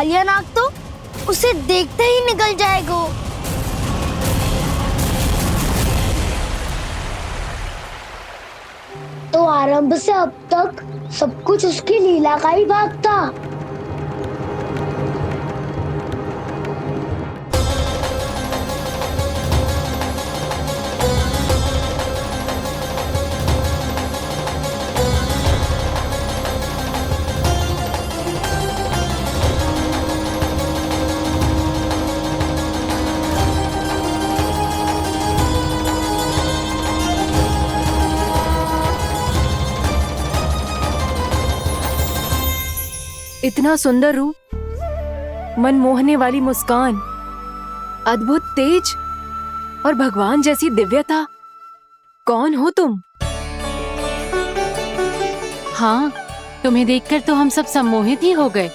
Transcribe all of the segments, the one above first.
कालिया नाग तो उसे देखते ही निकल जाएगा। तो आरंभ से अब तक सब कुछ उसकी लीला का ही भाग था। इतना सुंदर रूप, मन मोहने वाली मुस्कान, अद्भुत तेज और भगवान जैसी दिव्यता। कौन हो तुम? हाँ, तुम्हें देखकर तो हम सब सम्मोहित ही हो गए।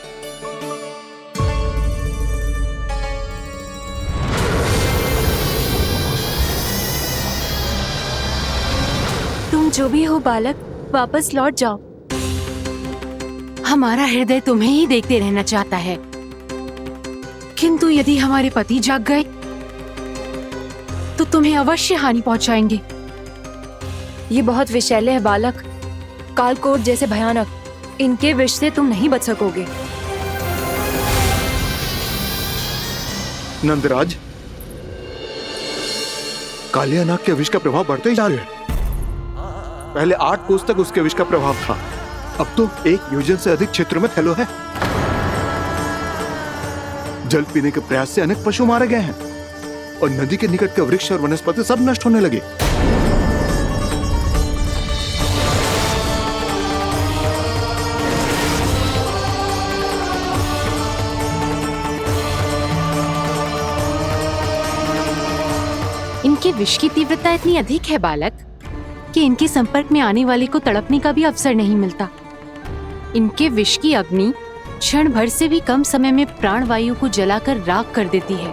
तुम जो भी हो बालक, वापस लौट जाओ। हमारा हृदय तुम्हें ही देखते रहना चाहता है, किंतु यदि हमारे पति जाग गए तो तुम्हें अवश्य हानि पहुंचाएंगे। ये बहुत विषैले है बालक, कालकोट जैसे भयानक। इनके विष से तुम नहीं बच सकोगे। नंदराज, कालिया नाग के विष का प्रभाव बढ़ते ही जा रहा है। पहले 8 कोस तक उसके विष का प्रभाव था, अब तो 1 योजन से अधिक क्षेत्रों में फैलो है। जल पीने के प्रयास से अनेक पशु मारे गए हैं और नदी के निकट के वृक्ष और वनस्पति सब नष्ट होने लगे। इनके विष की तीव्रता इतनी अधिक है बालक कि इनके संपर्क में आने वाले को तड़पने का भी अवसर नहीं मिलता। इनके विष की अग्नि क्षण भर से भी कम समय में प्राणवायु को जलाकर राख कर देती है।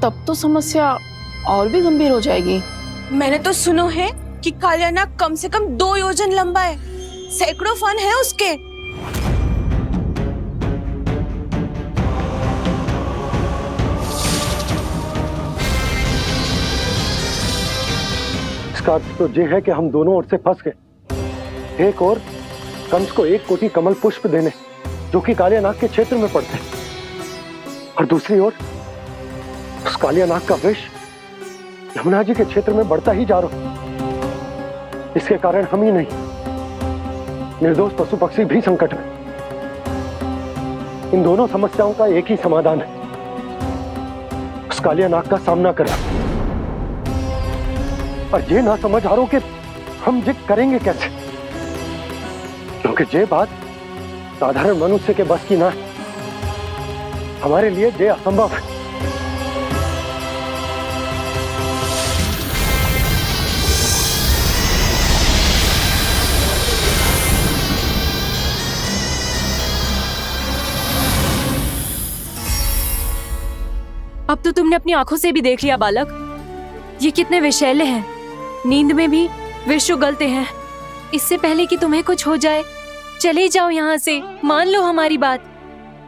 तब तो समस्या और भी गंभीर हो जाएगी। मैंने तो सुनो है कि कालिया नाग कम से कम 2 योजन लंबा है, सैकड़ों फन है उसके। इसका अर्थ तो ये है कि हम दोनों ओर से फंस गए। एक और कंस को 1 कोटि कमल पुष्प देने जो कि कालिया नाग के क्षेत्र में पड़ते हैं, और दूसरी ओर उस कालिया नाग का विष यमुना जी के क्षेत्र में बढ़ता ही जा रहा। इसके कारण हम ही नहीं, निर्दोष पशु पक्षी भी संकट में। इन दोनों समस्याओं का एक ही समाधान है, उस कालिया नाग का सामना करना। और ये ना समझ आ रहा कि हम ये करेंगे कैसे, क्योंकि ये बात साधारण मनुष्य के बस की ना है। हमारे लिए ये असंभव है। अब तो तुमने अपनी आंखों से भी देख लिया बालक, ये कितने विषैले हैं। नींद में भी विष उगलते हैं। इससे पहले कि तुम्हें कुछ हो जाए, चले जाओ यहाँ से, मान लो हमारी बात।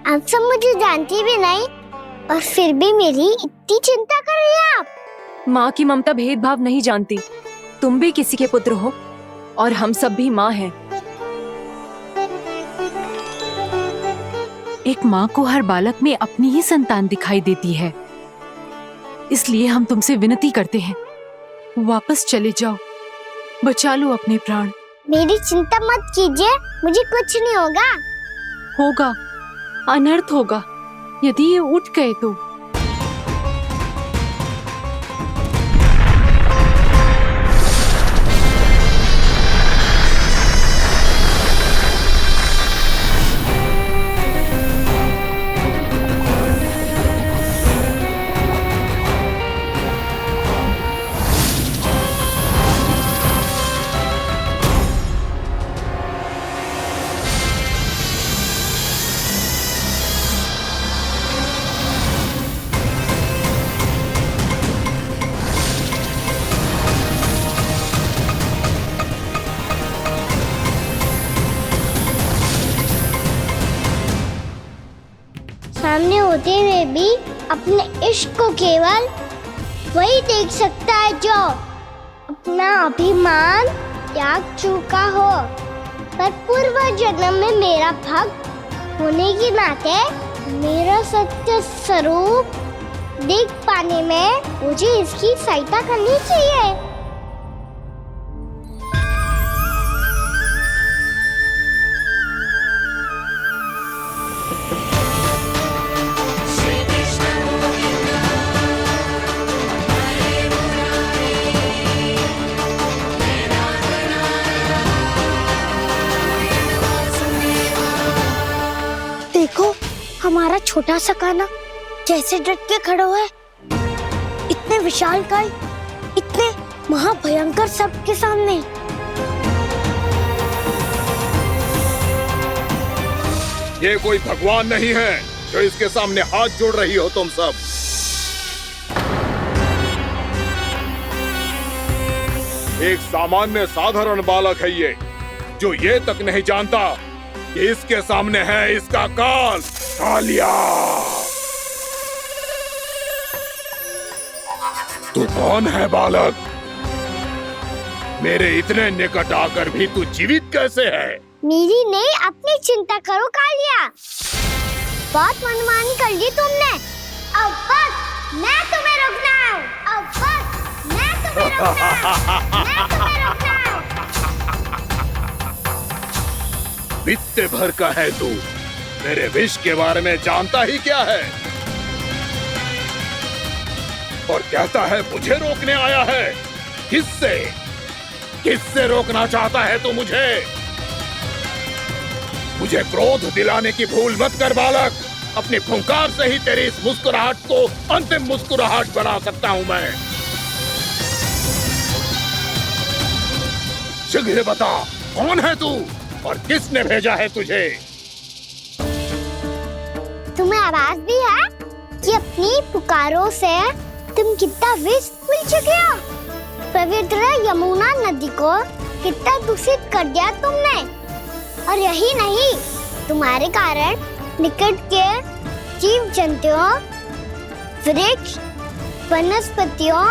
आप सब मुझे जानती भी नहीं और फिर भी मेरी इतनी चिंता कर रही हैं आप। माँ की ममता भेदभाव नहीं जानती। तुम भी किसी के पुत्र हो और हम सब भी माँ हैं। एक माँ को हर बालक में अपनी ही संतान दिखाई देती है, इसलिए हम तुमसे विनती करते हैं, वापस चले जाओ, बचा लो अपने प्राण। मेरी चिंता मत कीजिए, मुझे कुछ नहीं होगा। होगा, अनर्थ होगा यदि ये उठ गए तो। होते हुए भी अपने इश्क को केवल वही देख सकता है जो अपना अभिमान त्याग चुका हो। पर पूर्व जन्म में मेरा भक्त होने के नाते मेरा सत्य स्वरूप देख पाने में मुझे इसकी सहायता करनी चाहिए। देखो हमारा छोटा सा कान्हा कैसे डट के खड़ा हुआ है, इतने विशालकाय, इतने महाभयंकर सबके सामने। ये कोई भगवान नहीं है जो इसके सामने हाथ जोड़ रही हो तुम सब। एक सामान्य साधारण बालक है ये, जो ये तक नहीं जानता कि इसके सामने है इसका काल, कालिया। तू कौन है बालक? मेरे इतने निकट आकर भी तू जीवित कैसे है? मेरी नहीं, अपनी चिंता करो कालिया। बहुत मनमानी कर ली तुमने। अब बस मैं तुम्हें रोकना हूँ। अब बस मैं तुम्हें रोकना हूँ। मैं तुम्हें रोकना हूँ। बित्ते भर का है तू, मेरे विष के बारे में जानता ही क्या है? और कहता है मुझे रोकने आया है। किससे? किससे रोकना चाहता है तू मुझे? मुझे क्रोध दिलाने की भूल मत कर बालक। अपनी फुंकार से ही तेरी इस मुस्कुराहट को अंतिम मुस्कुराहट बना सकता हूं मैं। शीघ्र बता, कौन है तू और किसने भेजा है तुझे? तुम्हें आवाज भी है कि अपनी पुकारों से तुम कितना विष भूल चुके हो। पवित्र यमुना नदी को कितना दूषित कर दिया तुमने। और यही नहीं, तुम्हारे कारण निकट के जीव जंतुओं, वृक्ष, वनस्पतियों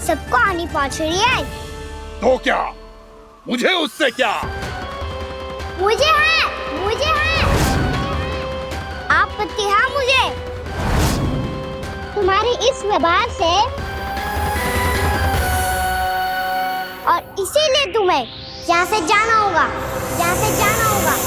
सबको हानि पहुंच रही है। तो क्या? मुझे उससे क्या? मुझे है, मुझे है। आपत्ति है मुझे तुम्हारे इस व्यवहार से, और इसीलिए तुम्हें यहाँ से जाना होगा, यहाँ से जाना होगा।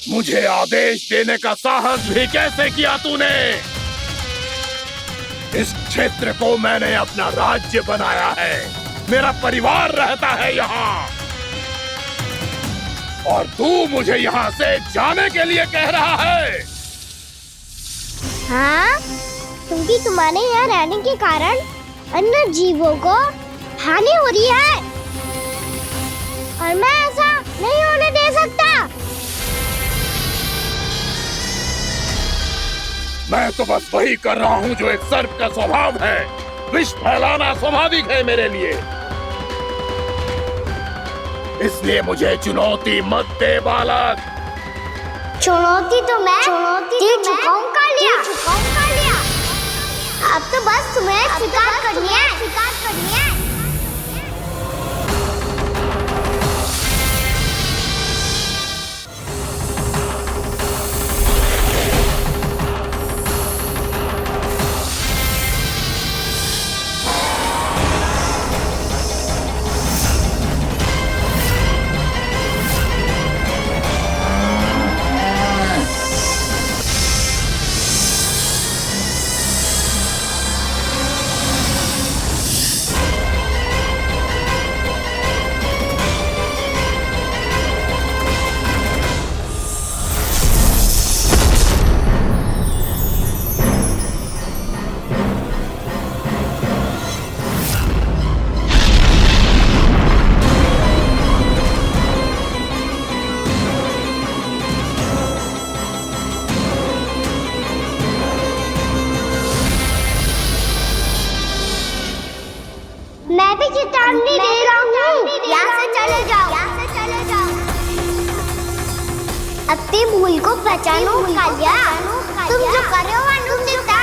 मुझे आदेश देने का साहस भी कैसे किया तूने? इस क्षेत्र को मैंने अपना राज्य बनाया है, मेरा परिवार रहता है यहाँ, और तू मुझे यहाँ से जाने के लिए कह रहा है? हाँ, क्योंकि तुम्हारे यहाँ रहने के कारण अन्य जीवों को हानि हो रही है, और मैं ऐसा नहीं होने दे सकता। मैं तो बस वही कर रहा हूँ जो एक सर्प का स्वभाव है। विष फैलाना स्वाभाविक है मेरे लिए, इसलिए मुझे चुनौती मत दे बालक। चुनौती तो मैं दे चुका हूँ कालिया। अब तो बस तुम्हें स्वीकार करनी है। अपनी भूल को पहचानो कालिया। तुम जो कर रहे हो वो अनुचित है।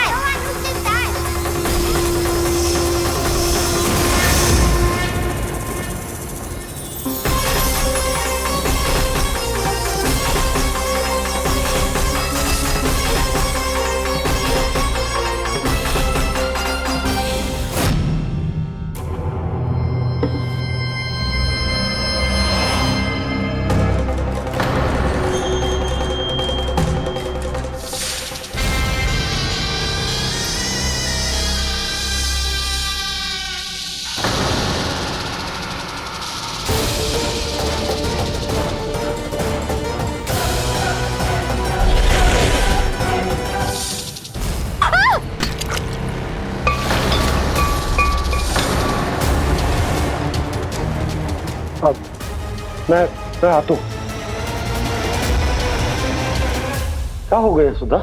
अब मैं आता हूँ। क्या हो गया सुधा?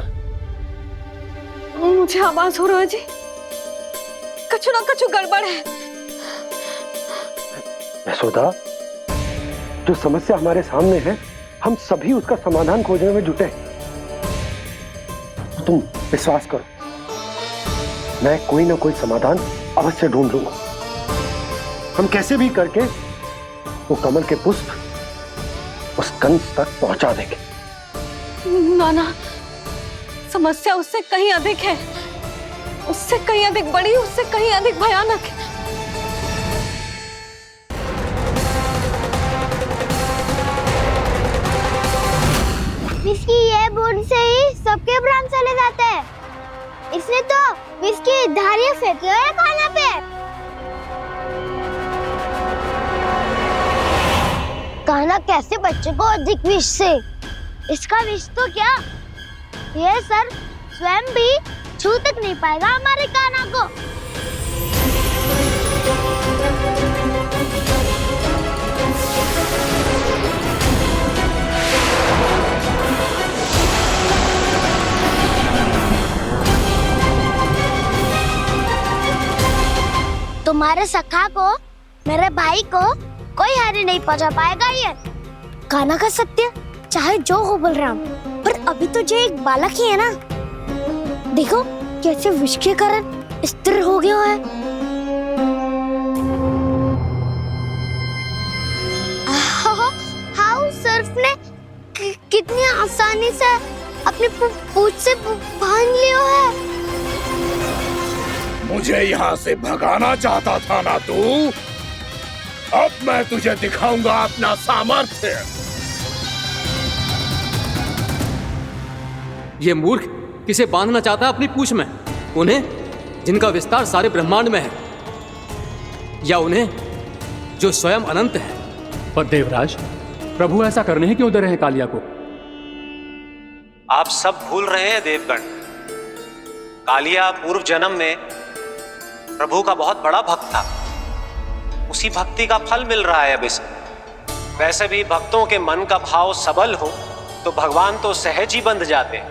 मुझे आवाज हो रहा है जी, कछु ना कछु गड़बड़ है। यशोदा, जो समस्या हमारे सामने है, हम सभी उसका समाधान खोजने में जुटे। तुम विश्वास करो, मैं कोई ना कोई समाधान अवश्य ढूंढ लूंगा। हम कैसे भी करके वो कमल के पुष्प उस कंस तक पहुंचा देंगे। नाना, समस्या उससे कहीं अधिक है, उससे कहीं अधिक बड़ी, उससे कहीं अधिक भयानक है। विस्की ये बूंद से ही सबके प्राण चले जाते हैं। इसने तो विस्की धारियां फेंकी है खाना पे। कान्हा कैसे बच्चे को अधिक विष से? इसका विष तो क्या, ये सर स्वयं भी छू तक नहीं पाएगा हमारे कान्हा को। तुम्हारे सखा को, मेरे भाई को कोई हानि नहीं पहुंचा पाएगा। ये कान्हा का सत्य चाहे जो हो बलराम, पर अभी तो जो एक बालक ही है ना। देखो कैसे विष के कारण स्थिर हो गया है। हाउ सर्फ ने कितनी आसानी से अपनी पूंछ से बांध लिया है। मुझे यहाँ से भगाना चाहता था ना तू? अब मैं तुझे दिखाऊंगा अपना सामर्थ्य। ये मूर्ख किसे बांधना चाहता है अपनी पूंछ में? उन्हें जिनका विस्तार सारे ब्रह्मांड में है, या उन्हें जो स्वयं अनंत है? पर देवराज, प्रभु ऐसा करने ही क्यों दे रहे हैं कालिया को? आप सब भूल रहे हैं देवगण। कालिया पूर्व जन्म में प्रभु का बहुत बड़ा भक्त था। उसी भक्ति का फल मिल रहा है अब इसे। वैसे भी भक्तों के मन का भाव सबल हो तो भगवान तो सहज ही बंध जाते।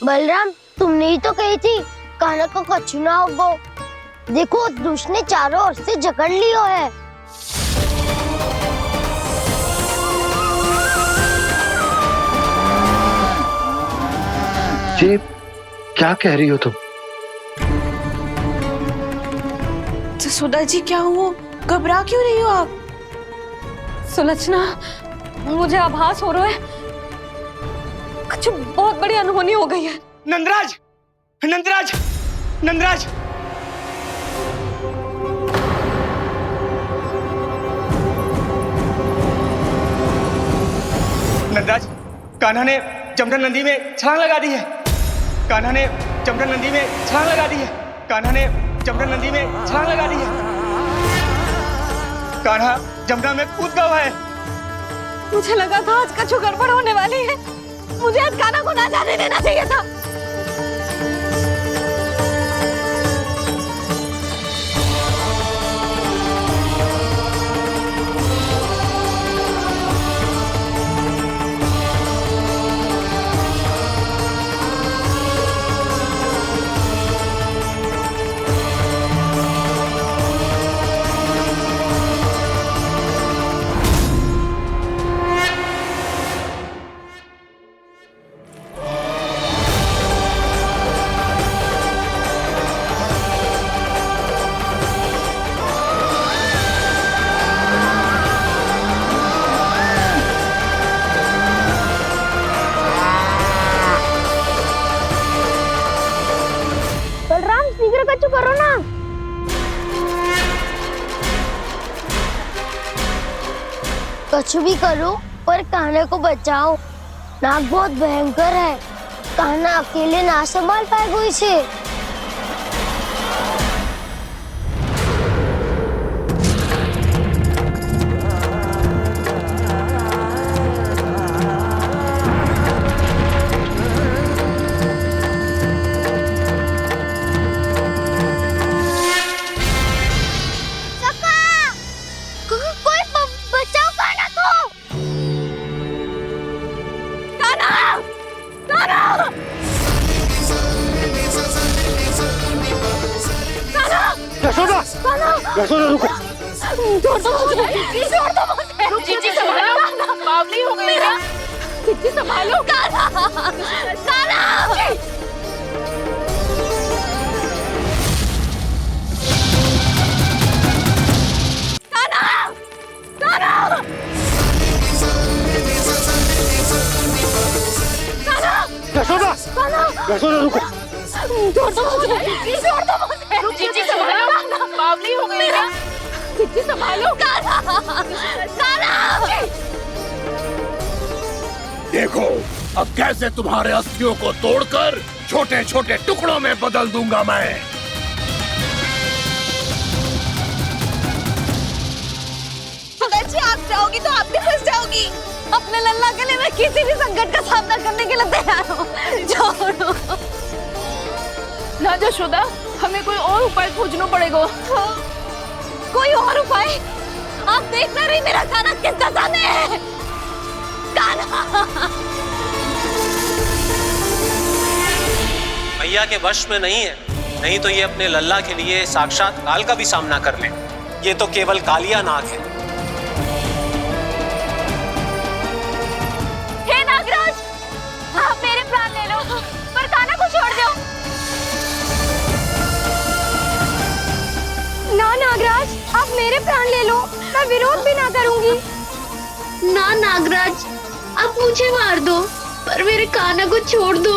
बलराम, तुमने ही तो कही थी कान्हा को कछु ना होगो। देखो दुष्ट ने चारों ओर से जकड़ लियो है। ये क्या कह रही हो तुम? सुधा जी, क्या हुआ? घबरा क्यों रही हो आप? सुलक्षणा, मुझे आभास हो रहा है कुछ बहुत बड़ी अनहोनी हो गई है। नंदराज, नंदराज, नंदराज! नंदराज, कान्हा ने जमदन नदी में छलांग लगा दी है। कान्हा ने जमदन नदी में छलांग लगा दी है। कान्हा ने जमदन नदी में छलांग लगा दी है। कान्हा जमुना में कूद गया है। मुझे लगा था आज कछु गड़बड़ होने वाली है। मुझे आज कान्हा को ना जाने देना चाहिए था। कुछ भी करो पर कान्हा को बचाओ। नाग बहुत भयंकर है, कान्हा अकेले ना संभाल पाएगा इसे। यशोदा रुको। छोड़ दो मुझे, छोड़ दो मुझे। जीजी संभालो, बावली हो गई है। जीजी संभालो। कान्हा, कान्हा। यशोदा, यशोदा रुको। छोड़ दो मुझे, छोड़ दो मुझे। जीजी संभालो, बावली हो गई है। जीजी संभालो। कान्हा, कान्हा। देखो अब कैसे तुम्हारे अस्थियों को तोड़कर छोटे छोटे टुकड़ों में बदल दूंगा मैं। सुदाजी, आप जाओगी तो आप भी फंस जाओगी। अपने लल्ला के लिए मैं किसी भी संकट का सामना करने के लिए तैयार हूँ। छोड़ो ना यशोदा, हमें कोई और उपाय खोजना पड़ेगा। कोई और उपाय? आप देख ना रही मेरा कान्हा किस दशा में है। कान्हा मैया के वश में नहीं है, नहीं तो ये अपने लल्ला के लिए साक्षात काल का भी सामना कर ले। ये तो केवल कालिया नाग है। हे नागराज, आप मेरे प्राण ले लो पर कान्हा को छोड़ दो। ना नागराज, आप मेरे प्राण ले लो, मैं विरोध भी ना करूंगी। ना नागराज, आप मुझे मार दो पर मेरे कान्हा को छोड़ दो।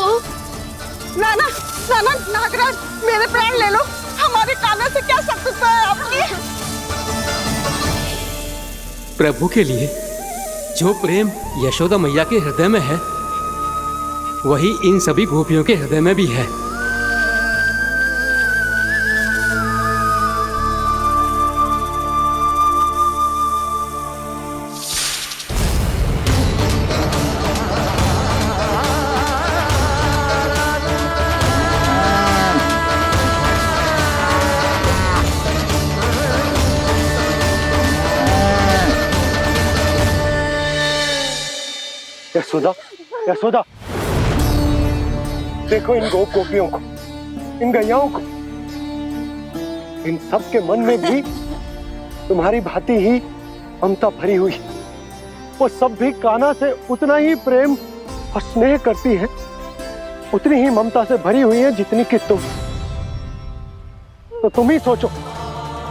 ना ना ना ना नागराज, मेरे प्राण ले लो। हमारे कान्हा से क्या शत्रुता है आपकी? प्रभु के लिए जो प्रेम यशोदा मैया के हृदय में है, वही इन सभी गोपियों के हृदय में भी है। यशोदा, यशोदा, देखो इन गोपियों को, इन गैयाओं को। इन सब के मन में भी तुम्हारी भांति ही ममता भरी हुई। वो सब भी कान्हा से उतना ही प्रेम और स्नेह करती है, उतनी ही ममता से भरी हुई है जितनी कि तुम। तो तुम ही सोचो,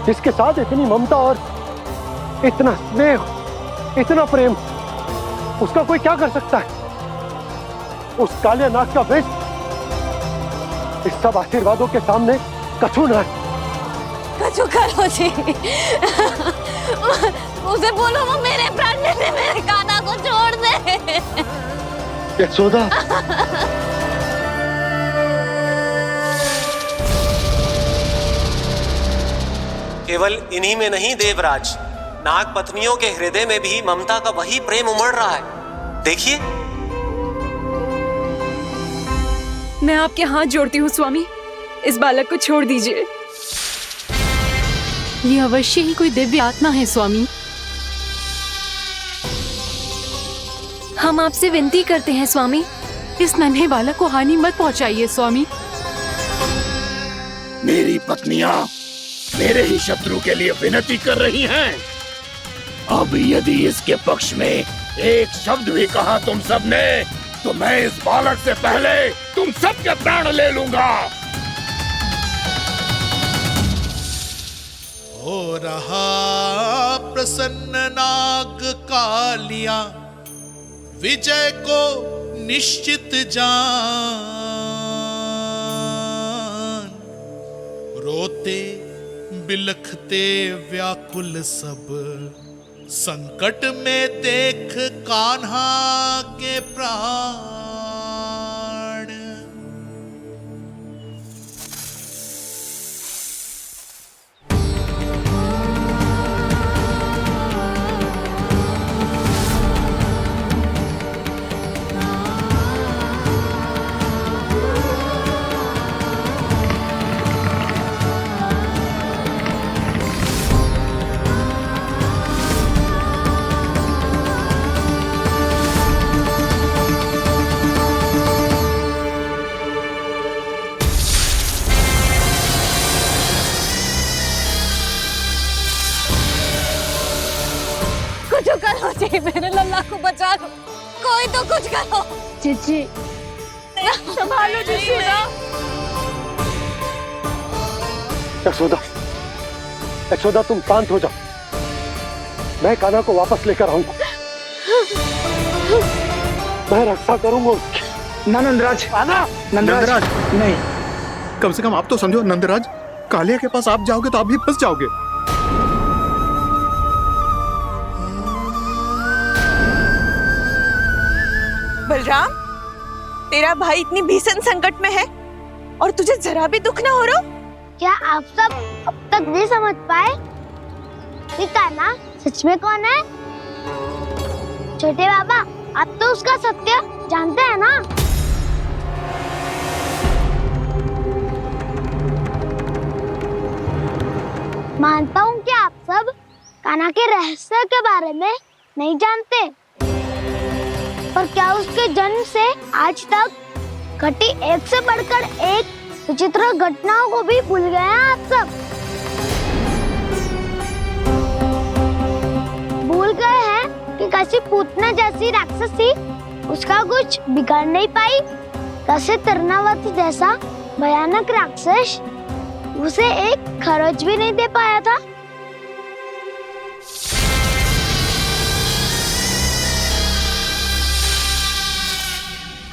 जिसके साथ इतनी ममता और इतना स्नेह, इतना प्रेम, उसका कोई क्या कर सकता है? उस काले नाग का वेश इस सब आशीर्वादों के सामने कछु न है। कछु करो जी। उसे बोलो वो मेरे प्राण ले ले, मेरे कान्हा को छोड़ दे। यशोदा, केवल इन्हीं में नहीं देवराज, नाग पत्नियों के हृदय में भी ममता का वही प्रेम उमड़ रहा है। देखिए। मैं आपके हाथ जोड़ती हूँ स्वामी, इस बालक को छोड़ दीजिए। ये अवश्य ही कोई दिव्य आत्मा है स्वामी। हम आपसे विनती करते हैं स्वामी, इस नन्हे बालक को हानि मत पहुंचाइए स्वामी। मेरी पत्नियां मेरे ही शत्रु के लिए विनती कर रही हैं। अब यदि इसके पक्ष में एक शब्द भी कहा तुम सबने, तो मैं इस बालक से पहले तुम सबके प्राण ले लूंगा। हो रहा प्रसन्न नाग कालिया, विजय को निश्चित जान। रोते बिलखते व्याकुल सब संकट में देख कान्हा के प्राण। कुछ करो जी, मेरे लल्ला को बचा लो, कोई तो कुछ करो। जीजी संभालो जी। यशोदा, यशोदा तुम शांत हो जाओ, मैं कान्हा को वापस लेकर आऊंगा, मैं रक्षा करूंगा उसकी। ना नंदराज, नंदराज नहीं, कम से कम आप तो समझो नंदराज, कालिया के पास आप जाओगे तो आप भी फंस जाओगे। बलराम, तेरा भाई इतनी भीषण संकट में है और तुझे जरा भी दुख ना हो रहा? क्या आप सब अब तक नहीं समझ पाए कि कान्हा सच में कौन है? छोटे बाबा, आप तो उसका सत्य जानते हैं ना? मानता हूँ कि आप सब कान्हा के रहस्य के बारे में नहीं जानते, पर क्या उसके जन्म से आज तक घटी एक से बढ़कर एक विचित्र घटनाओं को भी भूल गए हैं आप सब? भूल गए हैं कि कैसी पूतना जैसी राक्षसी उसका कुछ बिगाड़ नहीं पाई, कैसे तरनावती जैसा भयानक राक्षस उसे एक खरोच भी नहीं दे पाया था।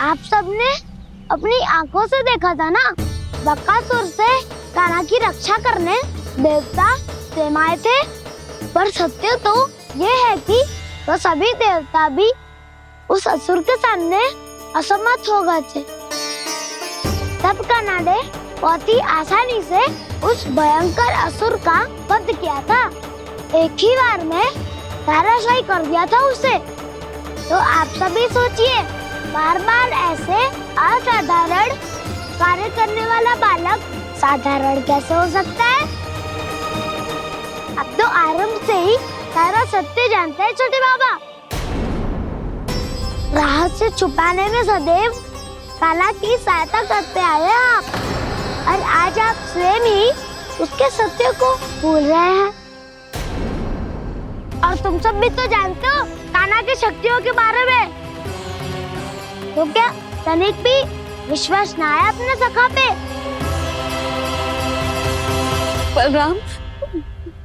आप सबने अपनी आंखों से देखा था ना, बकासुर से कान्हा की रक्षा करने देवता स्वयं आए थे, पर सत्य तो ये है कि वो सभी देवता भी उस असुर के सामने असमर्थ हो गए थे। तब कान्हा ने बहुत ही आसानी से उस भयंकर असुर का वध किया था, एक ही बार में धराशायी कर दिया था उसे। तो आप सभी सोचिए, बार बार ऐसे असाधारण कार्य करने वाला बालक साधारण कैसे हो सकता है? अब तो आरंभ से ही सारा सत्य जानते हैं छोटे बाबा। रहस्य छुपाने में सदैव कान्हा की सहायता करते आए हैं आप, और आज आप स्वयं ही उसके सत्य को भूल रहे हैं। और तुम सब भी तो जानते हो कान्हा की शक्तियों के बारे में, तो क्या तनिक भी विश्वास ना है अपने सखा पे? बलराम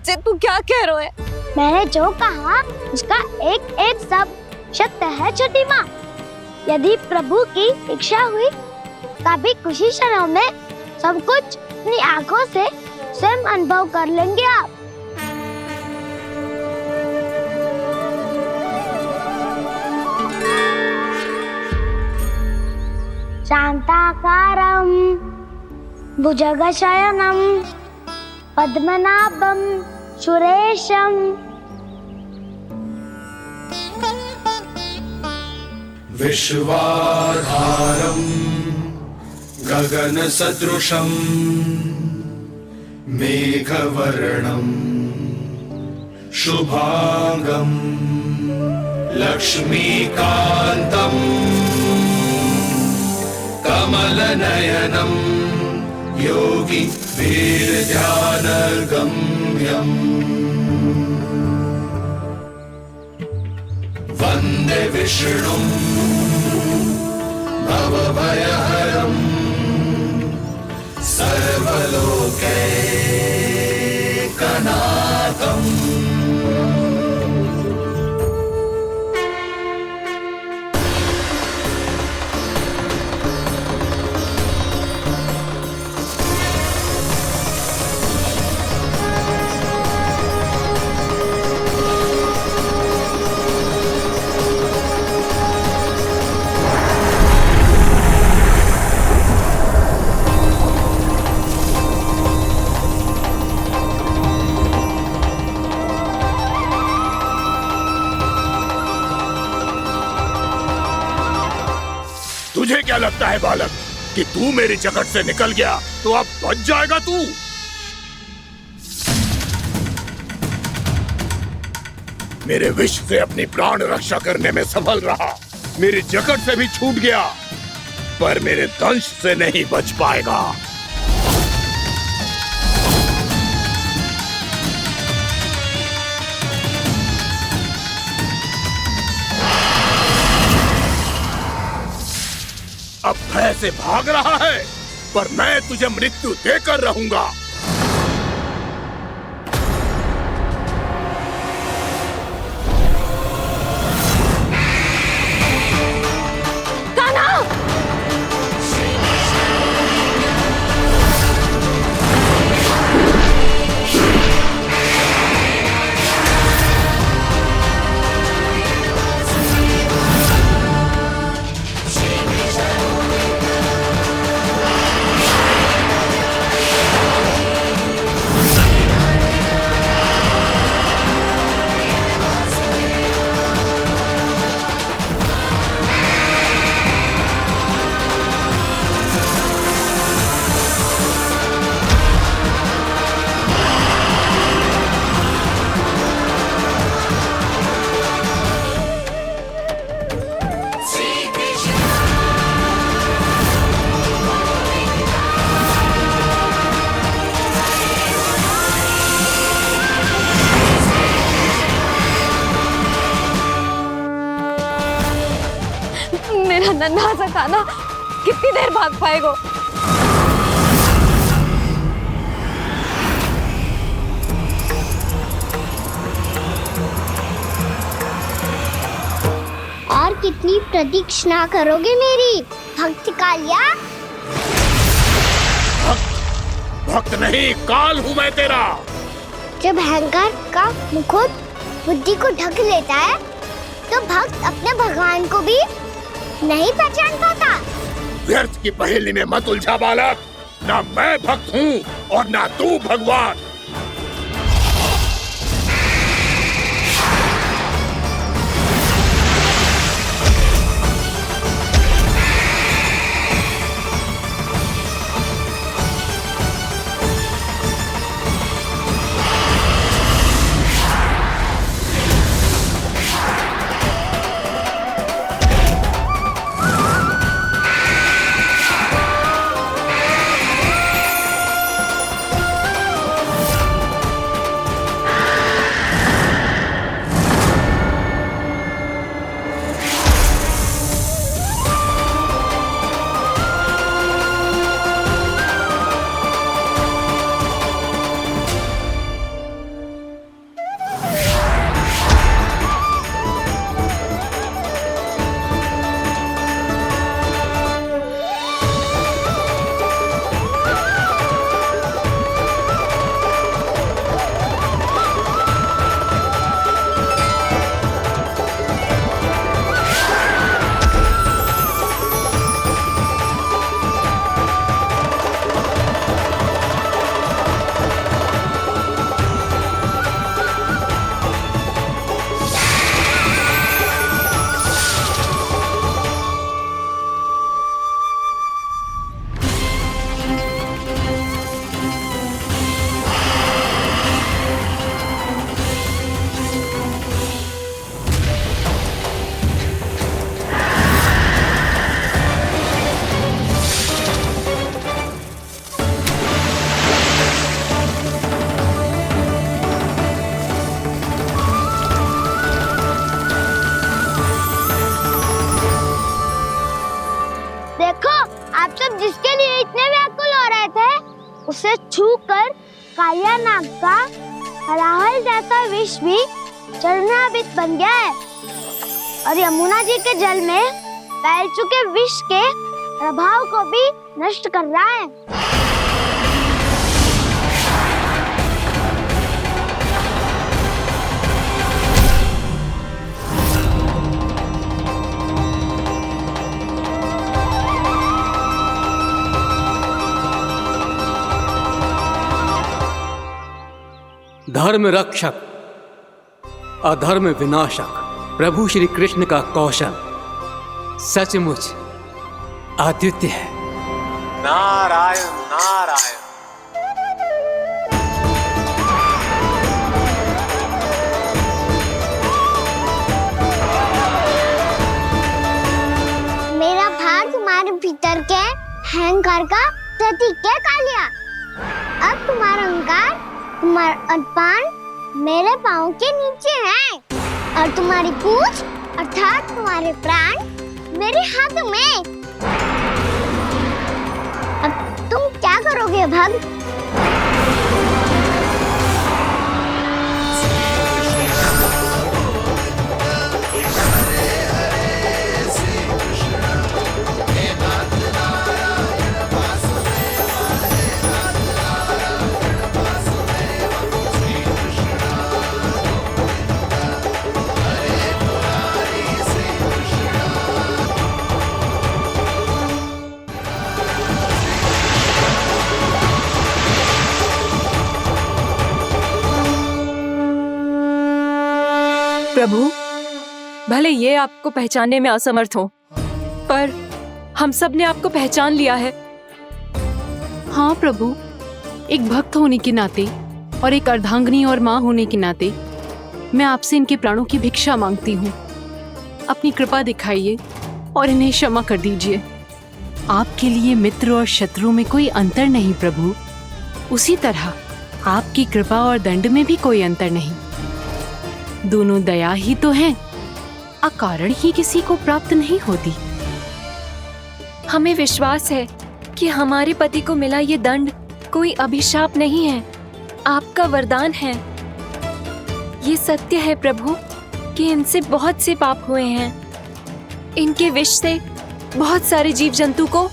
जी, तू क्या कह रहे है? मैंने जो कहा उसका एक एक शब्द सत्य है छोटी माँ। यदि प्रभु की इच्छा हुई तभी कुछ ही क्षणों में सब कुछ अपनी आंखों से स्वयं अनुभव कर लेंगे आप। शांताकारं भुजगशयनं पद्मनाभं सुरेशं विश्वाधारं गगनसदृशं मेघवर्णं शुभांगं लक्ष्मीकान्तं कमलनयनं योगी वीरध्यानगम्यं वन्दे विष्णुं भवभयहरं सर्वलोकैकनाथम्। लगता है बालक कि तू मेरी जकड़ से निकल गया तो अब बच जाएगा तू? मेरे विष से अपनी प्राण रक्षा करने में सफल रहा, मेरी जकड़ से भी छूट गया, पर मेरे दंश से नहीं बच पाएगा। अब भय से भाग रहा है, पर मैं तुझे मृत्यु देकर रहूंगा। मेरा नन्हा सा कान्हा कितनी देर भाग पाएगा? और कितनी प्रतीक्षा करोगे मेरी भक्त कालिया? भक्त नहीं, काल हूं मैं तेरा। जब अहंकार का मुकुट बुद्धि को ढक लेता है तो भक्त अपने भगवान को भी नहीं पहचान पाता। व्यर्थ की पहेली में मत उलझा बालक, ना मैं भक्त हूँ और ना तू भगवान। उसे छूकर कालिया नाग का हलाहल जैसा विष भी चरणामृत बन गया है और यमुना जी के जल में फैल चुके विष के प्रभाव को भी नष्ट कर रहा है। धर्म रक्षक अधर्म विनाशक प्रभु श्री कृष्ण का कौशल सचमुच अद्वितीय है। नारायण नारायण। मेरा भार तुम्हारे भीतर के अहंकार का प्रतीक है कालिया। अब तुम्हारा अहंकार, तुम्हारा अर्पण मेरे पाँव के नीचे है और तुम्हारी पूंछ अर्थात तुम्हारे प्राण मेरे हाथों में। अब तुम क्या करोगे भक्त? प्रभु, भले ये आपको पहचानने में असमर्थ हो, पर हम सब ने आपको पहचान लिया है। हाँ प्रभु, एक भक्त होने के नाते और एक अर्धांगिनी और माँ होने के नाते मैं आपसे इनके प्राणों की भिक्षा मांगती हूँ। अपनी कृपा दिखाइए और इन्हें क्षमा कर दीजिए। आपके लिए मित्र और शत्रु में कोई अंतर नहीं प्रभु। उसी तरह आपकी कृपा और दंड में भी कोई अंतर नहीं। दोनों दया ही तो हैं, अकारण ही किसी को प्राप्त नहीं होती। हमें विश्वास है कि हमारे पति को मिला ये दंड कोई अभिशाप नहीं है, आपका वरदान है। ये सत्य है प्रभु कि इनसे बहुत से पाप हुए हैं। इनके विष से बहुत सारे जीव जंतु को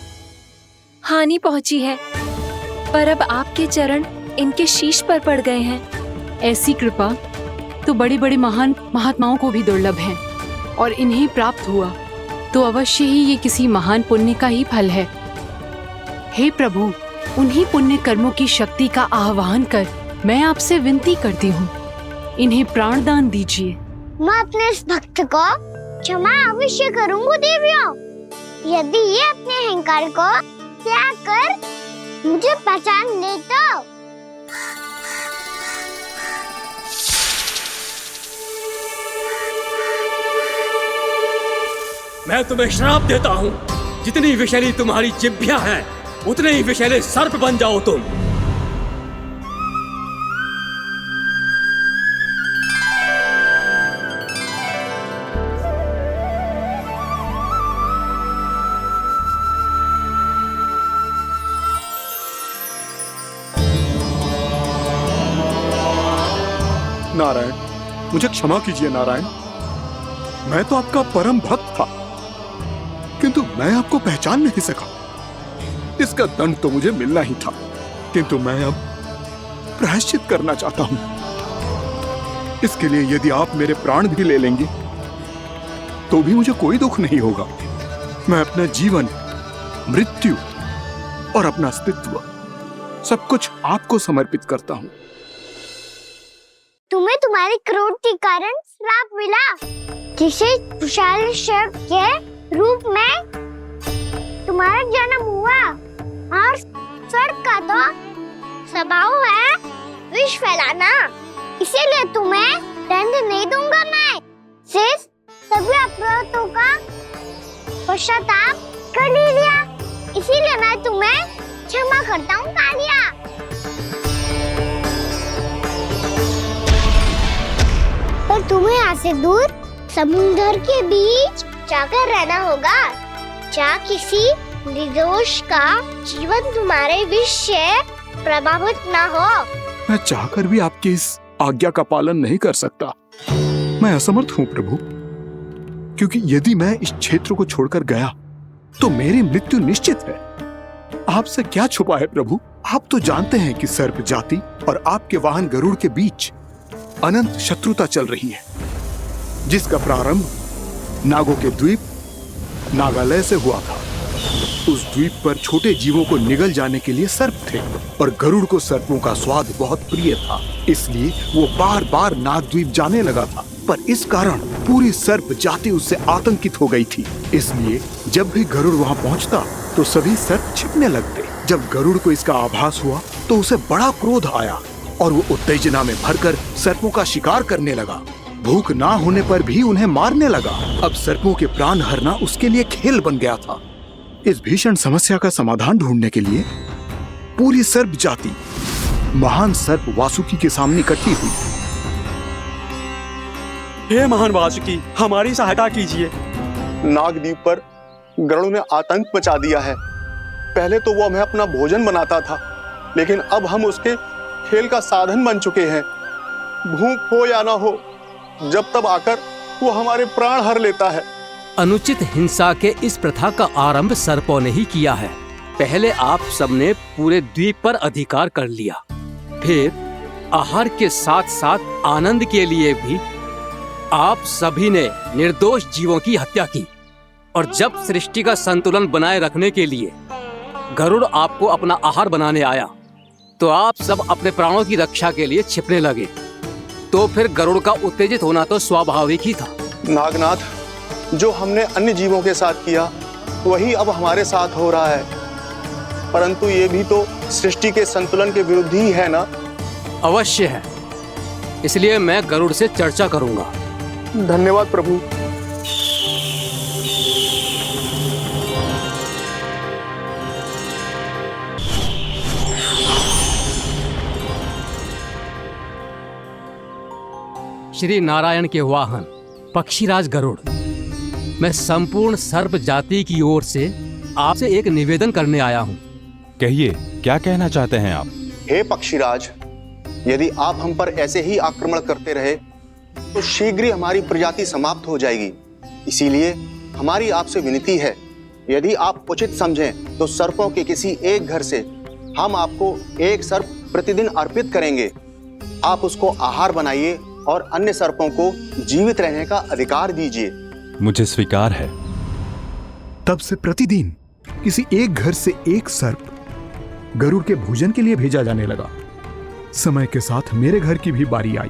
हानि पहुंची है, पर अब आपके चरण इनके शीश पर पड़ गए हैं। ऐसी कृपा तो बड़े बड़े महान महात्माओं को भी दुर्लभ है, और इन्हें प्राप्त हुआ तो अवश्य ही ये किसी महान पुण्य का ही फल है। हे प्रभु, उन्हीं पुण्य कर्मों की शक्ति का आह्वान कर मैं आपसे विनती करती हूँ, इन्हें प्राणदान दीजिए। मैं अपने इस भक्त को क्षमा अवश्य करूंगी देवियों, यदि ये अपने अहंकार को त्याग कर मुझे पहचान ले तो। मैं तुम्हें श्राप देता हूँ, जितनी विषैली तुम्हारी जिह्वा है उतने ही विषैले सर्प बन जाओ तुम। नारायण, मुझे क्षमा कीजिए नारायण। मैं तो आपका परम भक्त था, किंतु मैं आपको पहचान नहीं सका। इसका दंड तो मुझे मिलना ही था, किंतु मैं अब प्रायश्चित करना चाहता हूं। इसके लिए यदि आप मेरे प्राण भी ले लेंगे तो भी मुझे कोई दुख नहीं होगा। मैं अपना जीवन, मृत्यु और अपना अस्तित्व सब कुछ आपको समर्पित करता हूं। तुम्हें तुम्हारी क्रोध के कारण श्राप मिला, जिसे विशाल सर्प के रूप में तुम्हारा जन्म हुआ, और सर्प का तो स्वभाव है विष फैलाना। इसीलिए तुम्हें दंड नहीं दूंगा मैं, सिर्फ सभी अपराधों का पश्चाताप कर लिया। इसीलिए मैं तुम्हें क्षमा करता हूँ कालिया। पर तुम्हें यहाँ से दूर समुद्र के बीच जाकर रहना होगा, जहाँ किसी निर्दोष का जीवन तुम्हारे विष से प्रभावित न हो। मैं चाहकर भी आपकी इस आज्ञा का पालन नहीं कर सकता। मैं असमर्थ हूँ प्रभु, क्योंकि यदि मैं इस क्षेत्र को छोड़कर गया तो मेरी मृत्यु निश्चित है। आपसे क्या छुपा है प्रभु? आप तो जानते हैं कि सर्प जाति और आपके वाहन गरुड़ के बीच अनंत शत्रुता चल रही है, जिसका प्रारंभ नागों के द्वीप नागालय से हुआ था। उस द्वीप पर छोटे जीवों को निगल जाने के लिए सर्प थे, और गरुड़ को सर्पों का स्वाद बहुत प्रिय था, इसलिए वो बार बार नाग द्वीप जाने लगा था। पर इस कारण पूरी सर्प जाति उससे आतंकित हो गई थी। इसलिए जब भी गरुड़ वहां पहुंचता तो सभी सर्प छिपने लगते। जब गरुड़ को इसका आभास हुआ तो उसे बड़ा क्रोध आया और वो उत्तेजना में भरकर सर्पों का शिकार करने लगा। भूख ना होने पर भी उन्हें मारने लगा। अब सर्पों के प्राण हरना उसके लिए खेल बन गया था। इस भीषण समस्या का समाधान ढूंढने के लिए पूरी सर्प जाति महान सर्प वासुकी के सामने इकट्ठी हुई। हे महान वासुकी, हमारी सहायता कीजिए। नागद्वीप पर गरुड़ ने आतंक मचा दिया है। पहले तो वो हमें अपना भोजन बनाता था, लेकिन अब हम उसके खेल का साधन बन चुके हैं। भूख हो या ना हो, जब तब आकर वो हमारे प्राण हर लेता है। अनुचित हिंसा के इस प्रथा का आरंभ सर्पों ने ही किया है। पहले आप सबने पूरे द्वीप पर अधिकार कर लिया, फिर आहार के साथ साथ आनंद के लिए भी आप सभी ने निर्दोष जीवों की हत्या की। और जब सृष्टि का संतुलन बनाए रखने के लिए गरुड़ आपको अपना आहार बनाने आया तो आप सब अपने प्राणों की रक्षा के लिए छिपने लगे। तो फिर गरुड़ का उत्तेजित होना तो स्वाभाविक ही था। नागनाथ, जो हमने अन्य जीवों के साथ किया वही अब हमारे साथ हो रहा है, परंतु ये भी तो सृष्टि के संतुलन के विरुद्ध ही है ना? अवश्य है, इसलिए मैं गरुड़ से चर्चा करूंगा। धन्यवाद प्रभु। श्री नारायण के वाहन पक्षीराज गरुड़, मैं संपूर्ण सर्प जाति की ओर से आपसे एक निवेदन करने आया हूँ। कहिए, क्या कहना चाहते हैं आप? हे पक्षीराज, यदि आप हम पर ऐसे ही आक्रमण करते रहे तो शीघ्र ही हमारी प्रजाति समाप्त हो जाएगी। इसीलिए हमारी आपसे विनती है, यदि आप उचित समझें तो सर्पों के किसी एक घर से हम आपको एक सर्प प्रतिदिन अर्पित करेंगे। आप उसको आहार बनाइए और अन्य सर्पों को जीवित रहने का अधिकार दीजिए। मुझे स्वीकार है। तब से प्रतिदिन किसी एक घर से एक सर्प गरुड़ के भोजन के लिए भेजा जाने लगा। समय के साथ मेरे घर की भी बारी आई,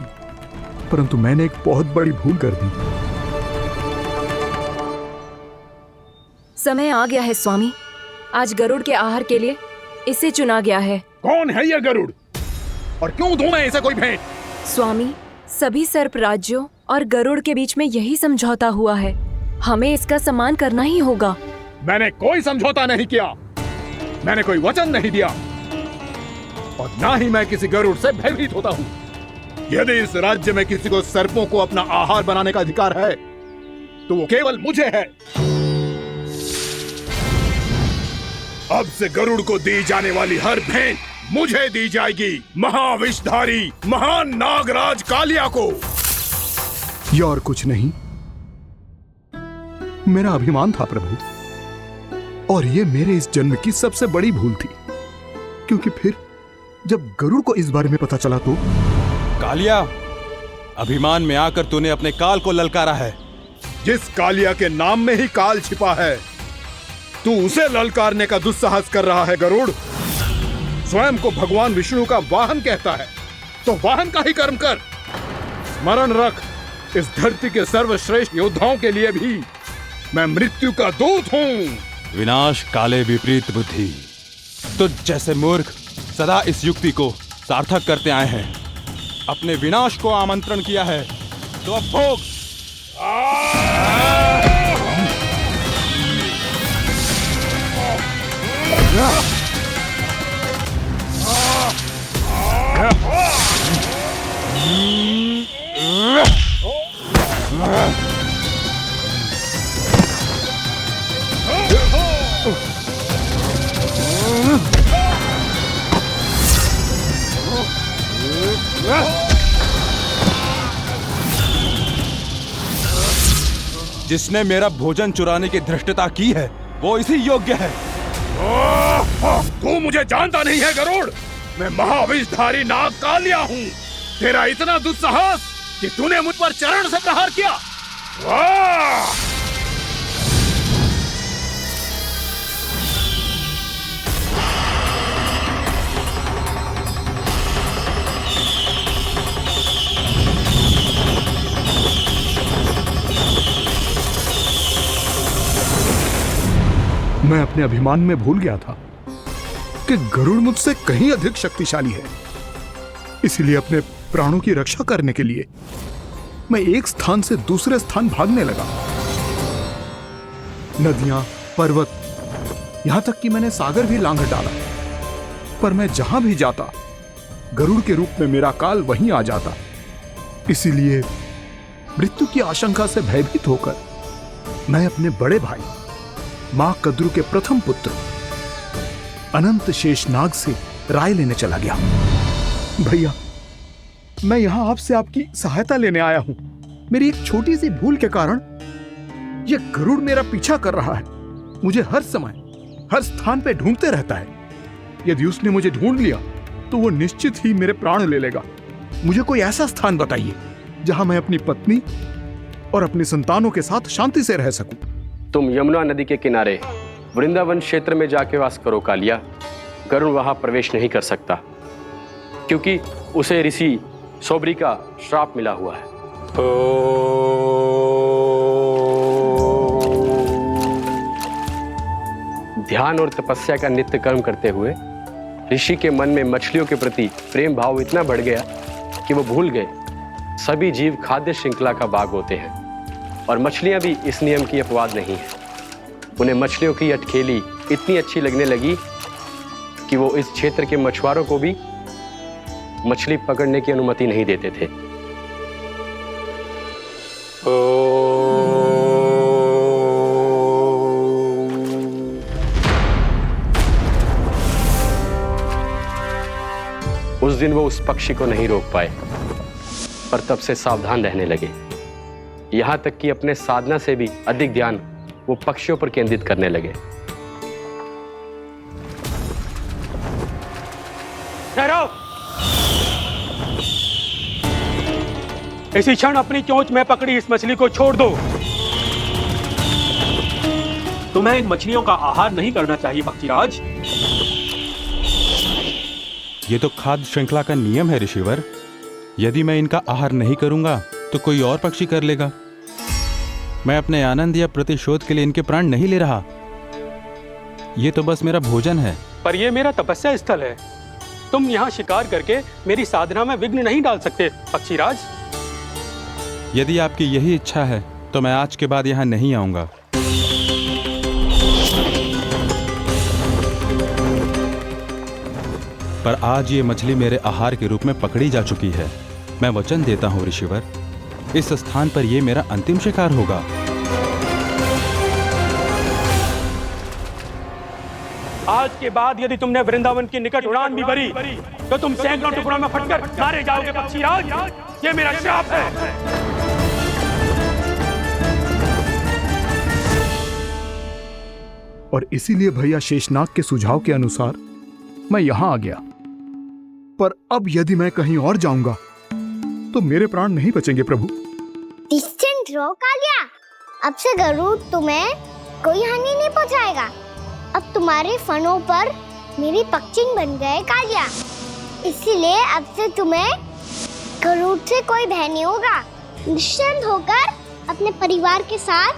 परंतु मैंने एक बहुत बड़ी भूल कर दी। समय आ गया है स्वामी, आज गरुड़ के आहार के लिए इसे चुना गया है। कौन है यह गरुड़ और क्यों दूं मैं इसे कोई भेंट? स्वामी, सभी सर्प राज्यों और गरुड़ के बीच में यही समझौता हुआ है, हमें इसका सम्मान करना ही होगा। मैंने कोई समझौता नहीं किया, मैंने कोई वचन नहीं दिया और ना ही मैं किसी गरुड़ से भयभीत होता हूँ। यदि इस राज्य में किसी को सर्पों को अपना आहार बनाने का अधिकार है तो वो केवल मुझे है। अब से गरुड़ को दी जाने वाली हर भेंट मुझे दी जाएगी, महाविषधारी महान नागराज कालिया को। यह और कुछ नहीं, मेरा अभिमान था प्रभु, और ये मेरे इस जन्म की सबसे बड़ी भूल थी, क्योंकि फिर जब गरुड़ को इस बारे में पता चला तो। कालिया, अभिमान में आकर तूने अपने काल को ललकारा है। जिस कालिया के नाम में ही काल छिपा है, तू उसे ललकारने का दुस्साहस कर रहा है गरुड़। स्वयं को भगवान विष्णु का वाहन कहता है तो वाहन का ही कर्म कर। स्मरण रख, इस धरती के सर्वश्रेष्ठ योद्धाओं के लिए भी मैं मृत्यु का दूत हूँ। विनाश काले विपरीत बुद्धि, तुझ जैसे मूर्ख सदा इस युक्ति को सार्थक करते आए हैं। अपने विनाश को आमंत्रण किया है तो अब भोग। जिसने मेरा भोजन चुराने की धृष्टता की है वो इसी योग्य है। तू मुझे जानता नहीं है गरुड़, मैं महाविषधारी नाग कालिया हूँ। तेरा इतना दुस्साहस कि तूने मुझ पर चरण से प्रहार किया। वाह! मैं अपने अभिमान में भूल गया था कि गरुड़ मुझसे कहीं अधिक शक्तिशाली है। इसलिए अपने प्राणों की रक्षा करने के लिए मैं एक स्थान से दूसरे स्थान भागने लगा। नदियां, पर्वत, यहां तक कि मैंने सागर भी लांघ डाला, पर मैं जहां भी जाता गरुड़ के रूप में मेरा काल वहीं आ जाता। इसीलिए मृत्यु की आशंका से भयभीत होकर मैं अपने बड़े भाई मां कद्रू के प्रथम पुत्र अनंत शेषनाग से राय लेने चला गया। भैया, मैं यहां आपसे आपकी सहायता लेने आया हूं। मेरी एक छोटी सी भूल के कारण यह गरुड़ मेरा पीछा कर रहा है। मुझे हर समय हर स्थान पे ढूंढते रहता है। यदि उसने मुझे ढूंढ लिया तो वो निश्चित ही मेरे प्राण ले लेगा। मुझे कोई ऐसा स्थान बताइए जहां मैं अपनी पत्नी और अपनी संतानों के साथ शांति से रह सकूं। तुम यमुना नदी के किनारे वृंदावन क्षेत्र में जाके वास करो कालिया। गरुड़ वहां प्रवेश नहीं कर सकता, क्योंकि उसे ऋषि सोबरी का श्राप मिला हुआ है। ध्यान और तपस्या का नित्य कर्म करते हुए ऋषि के मन में मछलियों के प्रति प्रेम भाव इतना बढ़ गया कि वो भूल गए सभी जीव खाद्य श्रृंखला का भाग होते हैं, और मछलियां भी इस नियम की अपवाद नहीं है। उन्हें मछलियों की अटखेली इतनी अच्छी लगने लगी कि वो इस क्षेत्र के मछुआरों को भी मछली पकड़ने की अनुमति नहीं देते थे। उस दिन वो उस पक्षी को नहीं रोक पाए, पर तब से सावधान रहने लगे। यहां तक कि अपने साधना से भी अधिक ध्यान वो पक्षियों पर केंद्रित करने लगे। ठहरो! इसी क्षण अपनी चोंच में पकड़ी इस मछली को छोड़ दो। तुम्हें इन मछलियों का आहार नहीं करना चाहिए पक्षीराज। ये तो खाद्य श्रृंखला का नियम है ऋषिवर। यदि मैं इनका आहार नहीं करूंगा तो कोई और पक्षी कर लेगा। मैं अपने आनंद या प्रतिशोध के लिए इनके प्राण नहीं ले रहा। ये तो बस मेरा भोजन है। पर यह मेरा तपस्या स्थल है। तुम यहाँ शिकार करके मेरी साधना में विघ्न नहीं डाल सकते पक्षीराज। यदि आपकी यही इच्छा है तो मैं आज के बाद यहाँ नहीं आऊंगा। पर आज ये मछली मेरे आहार के रूप में पकड़ी जा चुकी है। मैं वचन देता हूँ ऋषिवर, इस स्थान पर यह मेरा अंतिम शिकार होगा। आज के बाद यदि तुमने वृंदावन की निकट उड़ान भी भरी तो तुम सैकड़ों टुकड़ों में फटकर मारे जाओगे पक्षीराज। ये मेरा श्राप है। और इसीलिए भैया शेषनाग के सुझाव के अनुसार मैं यहां आ गया। पर अब यदि मैं कहीं और जाऊंगा तो मेरे प्राण नहीं बचेंगे प्रभु। निश्चिंत रहो कालिया, अब से गरुड़ तुम्हें कोई हानि नहीं पहुंचाएगा। अब तुम्हारे फनों पर मेरी पक्षिंग बन गए कालिया, इसीलिए अब से तुम्हें गरुड़ से कोई भय नहीं होगा। निश्चिंत होकर अपने परिवार के साथ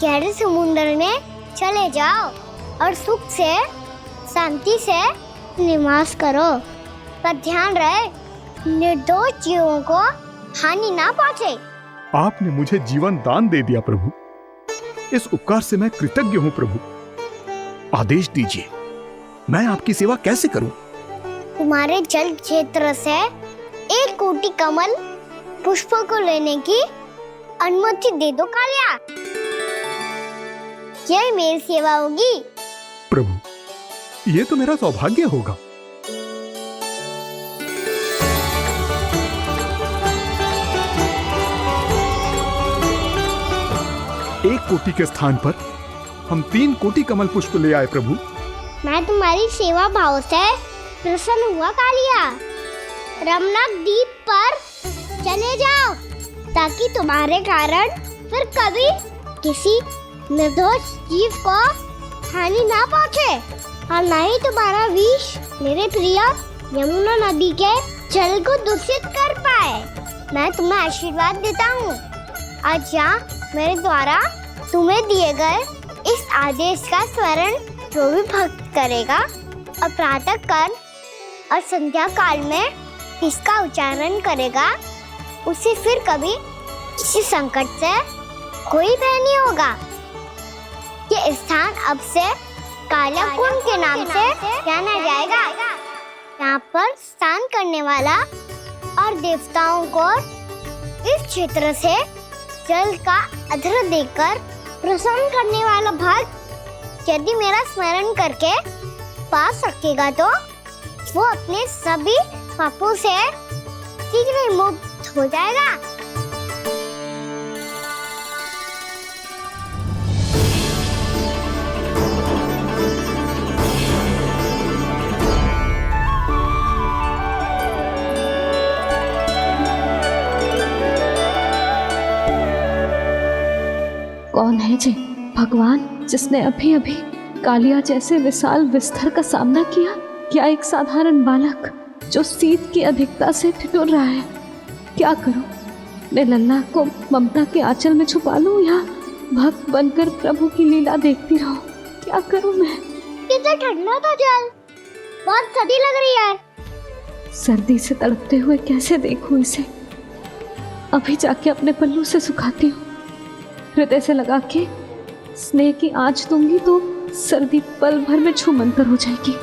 गहरे समुद्र में चले जाओ और सुख से शांति से निवास करो। पर ध्यान रहे निर्दोष जीवों को हानि ना पहुंचे। आपने मुझे जीवन दान दे दिया प्रभु, इस उपकार से मैं कृतज्ञ हूँ प्रभु। आदेश दीजिए, मैं आपकी सेवा कैसे करूं? तुम्हारे जल क्षेत्र से 1 कोटि कमल पुष्पों को लेने की अनुमति दे दो कालिया। यही मेरी सेवा होगी। प्रभु, ये तो मेरा सौभाग्य होगा। एक कोटि के स्थान पर हम 3 कोटि कमल पुष्प ले आए प्रभु। मैं तुम्हारी सेवा भाव से प्रसन्न हुआ कालिया। रमनक द्वीप पर चले जाओ ताकि तुम्हारे कारण फिर कभी किसी निर्दोष जीव को हानि ना पहुंचे और न ही तुम्हारा विष मेरे प्रिय यमुना नदी के जल को दूषित कर पाए। मैं तुम्हें आशीर्वाद देता हूँ। आज यहाँ मेरे द्वारा तुम्हें दिए गए इस आदेश का स्मरण जो भी भक्त करेगा और प्रातः काल और संध्या काल में इसका उच्चारण करेगा, उसे फिर कभी किसी संकट से कोई भय नहीं होगा। ये स्थान अब से कालियाकुंड के नाम से जाना जाएगा। यहाँ पर स्नान करने वाला और देवताओं को इस क्षेत्र से जल का अर्घ्य देकर प्रसन्न करने वाला भक्त यदि मेरा स्मरण करके पास रखेगा तो वो अपने सभी पापों से शीघ्र ही मुक्त हो जाएगा। कौन है जी भगवान जिसने अभी अभी कालिया जैसे विशाल विस्तर का सामना किया? क्या एक साधारण बालक जो शीत की अधिकता से ठिठुर रहा है? क्या करूं? मैं लल्ला को ममता के आंचल में छुपा लूं या भक्त बनकर प्रभु की लीला देखती रहूं? क्या करूं मैं? कितना ठंडा था जल, बहुत सर्दी लग रही है। सर्दी से तड़पते हुए कैसे देखूं इसे? अभी जाके अपने पल्लू से सुखाती हूँ। हृदय से लगा के स्नेह की आंच दूंगी तो सर्दी पल भर में छूमंतर हो जाएगी।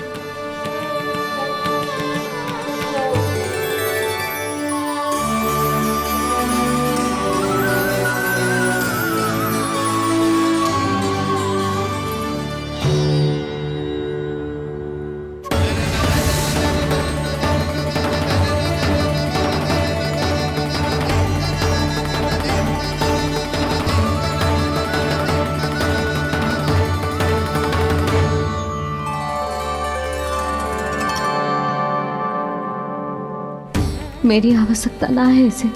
मेरी आवश्यकता ना है इसे।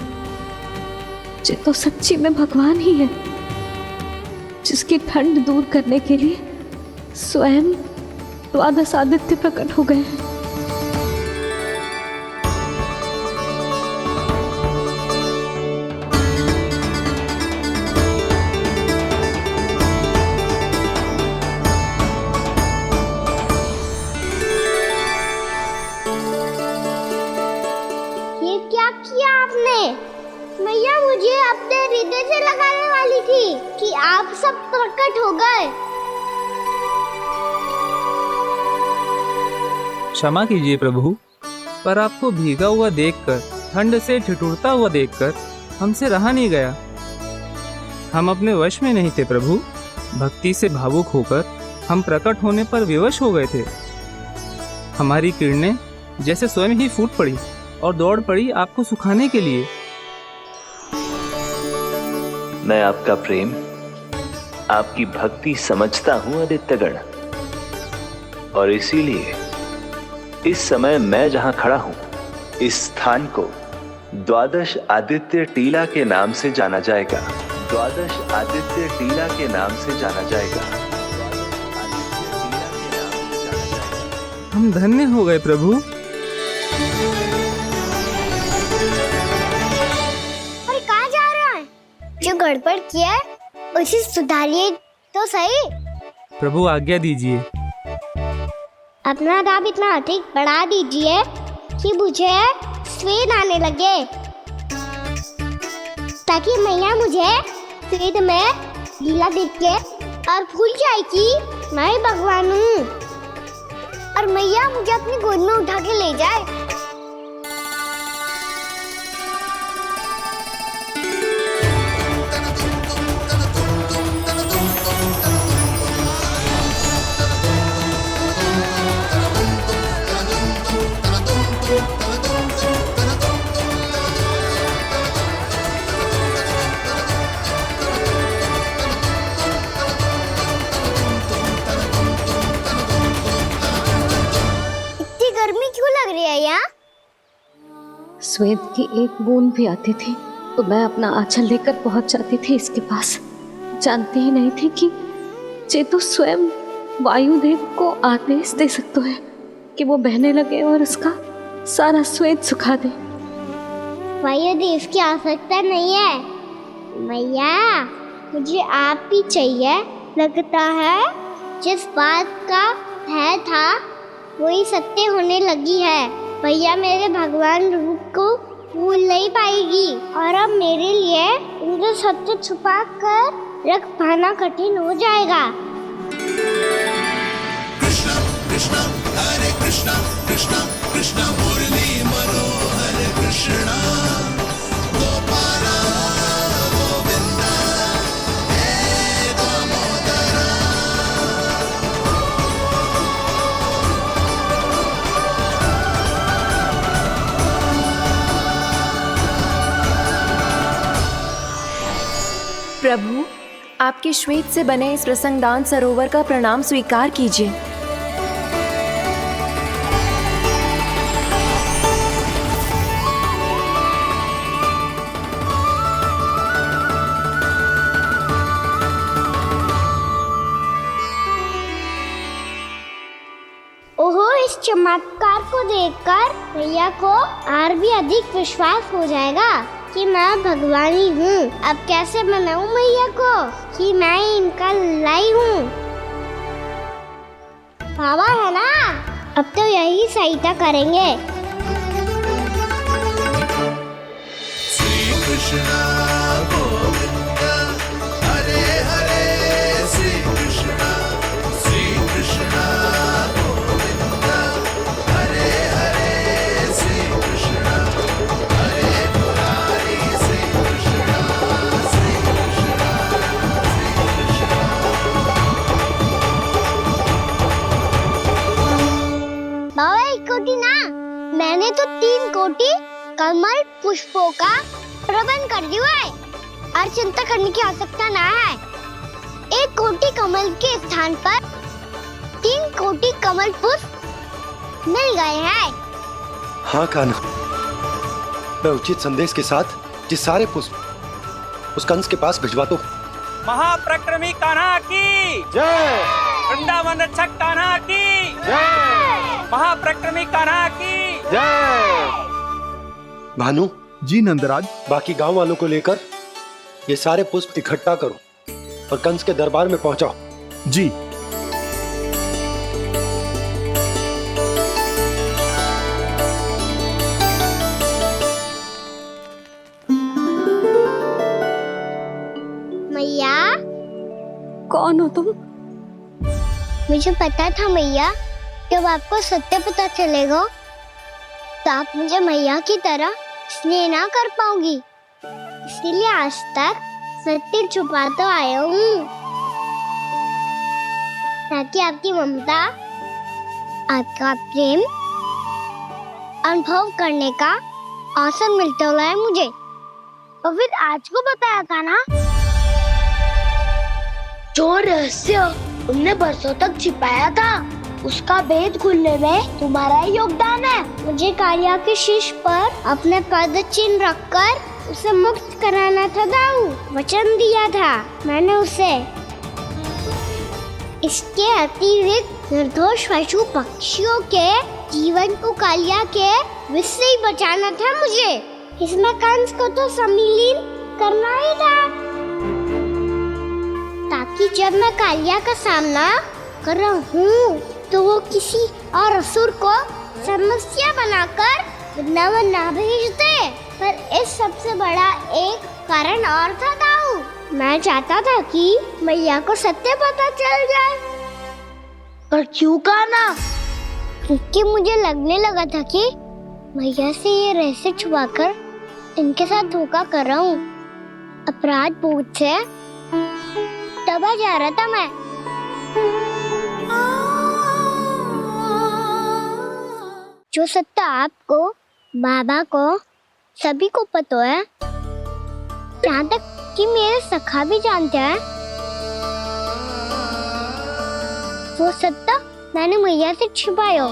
ये तो सच्ची में भगवान ही है जिसकी ठंड दूर करने के लिए स्वयं द्वादश आदित्य प्रकट हो गए हैं। मैया मुझे अपने हृदय से लगाने वाली थी कि आप सब प्रकट हो गए। क्षमा कीजिए प्रभु, पर आपको भीगा हुआ देखकर, ठंड से ठिठुरता हुआ देखकर हमसे रहा नहीं गया। हम अपने वश में नहीं थे प्रभु। भक्ति से भावुक होकर हम प्रकट होने पर विवश हो गए थे। हमारी किरणें जैसे स्वयं ही फूट पड़ी और दौड़ पड़ी आपको सुखाने के लिए। मैं आपका प्रेम, आपकी भक्ति समझता हूं आदित्यगण, और इसीलिए इस समय मैं जहां खड़ा हूं, इस स्थान को द्वादश आदित्य टीला के नाम से जाना जाएगा। द्वादश आदित्य टीला के नाम से जाना जाएगा। हम धन्य हो गए प्रभु। और कहाँ जा रहा है? जो गड़बड़ किया है उसे सुधारिए तो सही। प्रभु आज्ञा दीजिए। अपना दाब इतना अधिक बढ़ा दीजिए कि मुझे स्वेद आने लगे, ताकि मैया मुझे स्वेद में लीला देख के और भूल जाए कि मैं ही भगवान हूँ, और मैया मुझे अपनी गोद में उठा के ले जाए। स्वेद की एक बूंद भी आती थी तो मैं अपना आंचल लेकर पहुंच जाती थी इसके पास। जानती ही नहीं थी कि चेतु स्वयं वायुदेव को आदेश दे सकते हैं कि वो बहने लगे और उसका सारा स्वेद सुखा दे। वायुदेव की आवश्यकता नहीं है मैया, मुझे आप ही चाहिए लगता है जिस बात का भय था वही सत्य होने लगी है। भैया मेरे भगवान रूप को भूल नहीं पाएगी और अब मेरे लिए उनके सत्य छुपा कर रख पाना कठिन हो जाएगा। कृष्णा कृष्णा हरे कृष्णा कृष्णा कृष्णा मुरली मनोहर कृष्णा गोपाला गोविंदा हे दामोदरा। प्रभु, आपके श्वेत से बने इस प्रसंगदान सरोवर का प्रणाम स्वीकार कीजिए। ओहो, इस चमत्कार को देखकर भैया को और भी अधिक विश्वास हो जाएगा कि मैं भगवानी हूँ। अब कैसे मनाऊं मैया को कि मैं इनका लाई हूँ। बाबा है ना, अब तो यही सहायता करेंगे। श्री कृष्णा गोविंदा हरे हरे श्री कृष्णा गोविंदा हरे हरे श्री कृष्णा हरे मुरारी श्री कृष्णा बाबा एक कोटी ना, मैंने तो 3 कोटी कमल पुष्पों का प्रबंध कर दिया है और चिंता करने की आवश्यकता ना है। 1 कोटी कमल के स्थान पर 3 कोटी कमल पुष्प मिल गए हैं। हाँ कान्हा, मैं उचित संदेश के साथ ये सारे पुष्प उस कंस के पास भिजवाता हूँ। महाप्रक्रमी कान्हा की जय। वृंदावन रक्षक कान्हा की जय। महाप्रक्रमी कान्हा की जय। भानु जी नंदराज, बाकी गांव वालों को लेकर ये सारे पुष्प इकट्ठा करो और कंस के दरबार में पहुंचाओ। जी। मैया, कौन हो तुम? मुझे पता था मैया, जब आपको सत्य पता चलेगा तो आप मुझे मैया की तरह स्नेह ना कर पाओगी। इसीलिए आज तक सत्य छुपाता आया हूँ, ताकि आपकी ममता, आपका प्रेम अनुभव करने का अवसर मिलता हुआ है मुझे। और फिर आज को बताया था ना, जो रहस्य तुमने बरसों तक छिपाया था उसका भेद खुलने में तुम्हारा ही योगदान है। मुझे कालिया के शीश पर अपने पद चिन्ह रखकर उसे मुक्त कराना था दाऊ, वचन दिया था मैंने उसे। इसके अतिरिक्त निर्दोष पशु पक्षियों के जीवन को कालिया के विष से ही बचाना था मुझे। इसमें कंस को तो सम्मिलित करना ही था, ताकि जब मैं कालिया का सामना कर रहा हूँ तो वो किसी और असुर को समस्या बनाकर वृंदावन ना भेज दे। पर इस सबसे बड़ा एक कारण और था दाऊ, मैं चाहता था कि मैया को सत्य पता चल जाए। पर क्यों कहा ना? क्योंकि मुझे लगने लगा था कि मैया से ये रहस्य छुपाकर इनके साथ धोखा कर रहा हूँ। अपराध बोध से दबा जा रहा था मैं। जो सत्य आपको, बाबा को, सभी को पता है, यहाँ तक कि मेरे सखा भी जानते हैं, वो सत्य मैंने मैया से छिपाया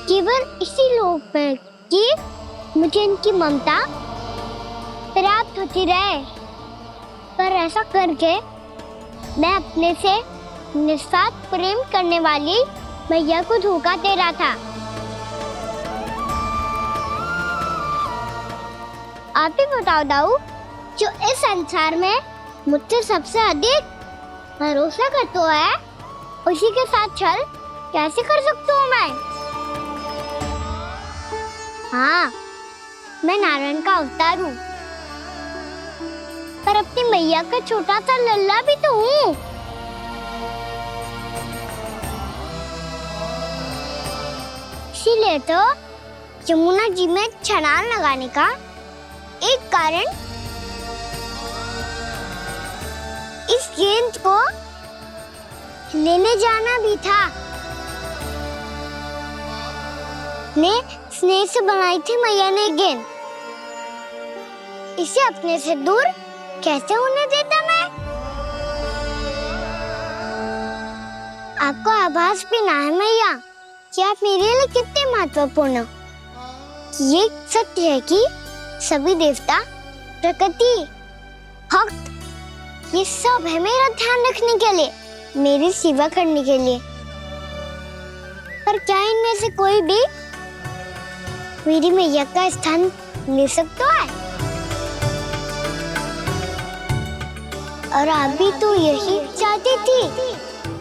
केवल इसी लोक में कि मुझे इनकी ममता प्राप्त होती रहे। पर ऐसा करके मैं अपने से निस्वार्थ प्रेम करने वाली मैया को धोखा दे रहा था। आप ही बताओ दाऊ, जो इस संसार में मुझसे सबसे अधिक भरोसा करता है, उसी के साथ छल कैसे कर सकता हूँ मैं? हाँ, मैं नारायण का अवतार हूँ, पर अपनी मैया का छोटा सा लल्ला भी तो हूँ। इसीलिए तो यमुना जी में छलांग लगाने का एक कारण इस गेंद को लेने जाना भी था। ने स्नेह से बनाई थी मैया ने गेंद, इसे अपने से दूर कैसे होने देता मैं? आपको आभास भी ना है मैया कि आप मेरे लिए कितने महत्वपूर्ण हो। ये सत्य है कि सभी देवता, प्रकृति, भक्त, ये सब है मेरा ध्यान रखने के लिए, मेरी सेवा करने के लिए। पर क्या इनमें से कोई भी मेरी मैया का स्थान ले सकता है? और आप भी तो यही चाहती थी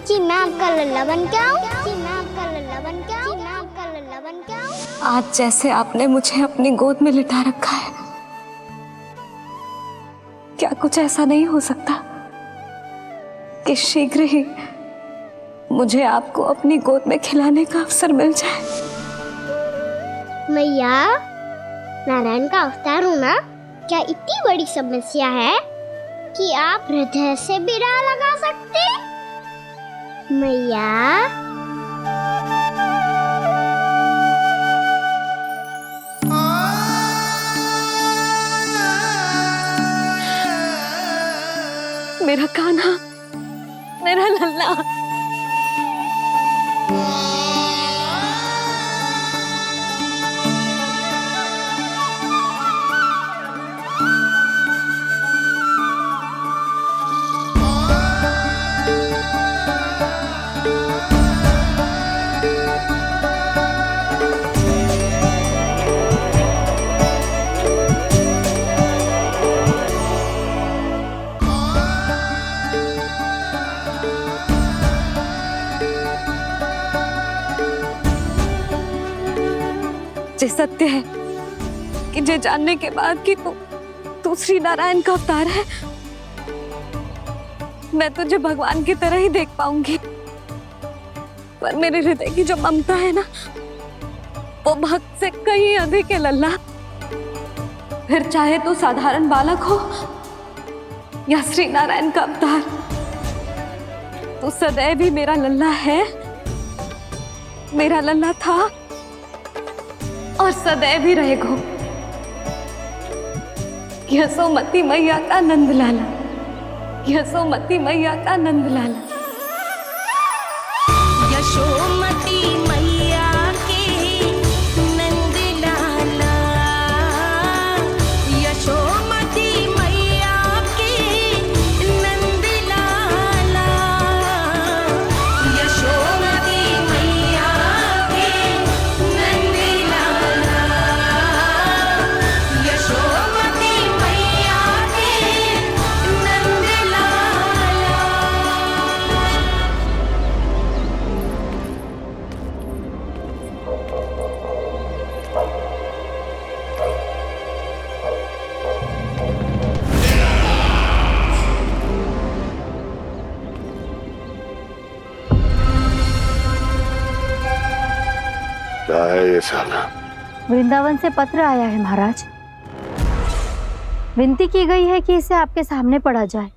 कि मैं आपका लल्ला बन के आऊं, कि मैं आपका लल्ला बन के आऊं, कि मैं आपका लल्ला बन के आऊं। आज जैसे आपने मुझे अपनी गोद में लिटा रखा है, क्या कुछ ऐसा नहीं हो सकता कि शीघ्र ही मुझे आपको अपनी गोद में खिलाने का अवसर मिल जाए? मैया, नारायण का अवतार होना क्या इतनी बड़ी समस्या है कि आप हृदय से भी राह लगा सकते? मैया, मेरा कान्हा, मेरा लल्ला। ये सत्य है कि ये जानने के बाद कि तू श्री नारायण का अवतार है, मैं तुझे भगवान की तरह ही देख पाऊंगी। पर मेरे हृदय की जो ममता है ना, वो भक्त से कहीं अधिक है लल्ला। फिर चाहे तू साधारण बालक हो या श्री नारायण का अवतार, तू सदैव ही मेरा लल्ला है, मेरा लल्ला था और सदैव ही रहेगा। यशोमती मैया का नंद लाला, यशोमती मैया का नंद लाला। यशोमती मैया के नंद लाला, यशोमती मैया के नंद लाला, यशोमती मैया के नंद लाला, यशोमती मैया के नंद लाला। क्या है ये साला? वृंदावन से पत्र आया है महाराज। विनती की गई है कि इसे आपके सामने पढ़ा जाए।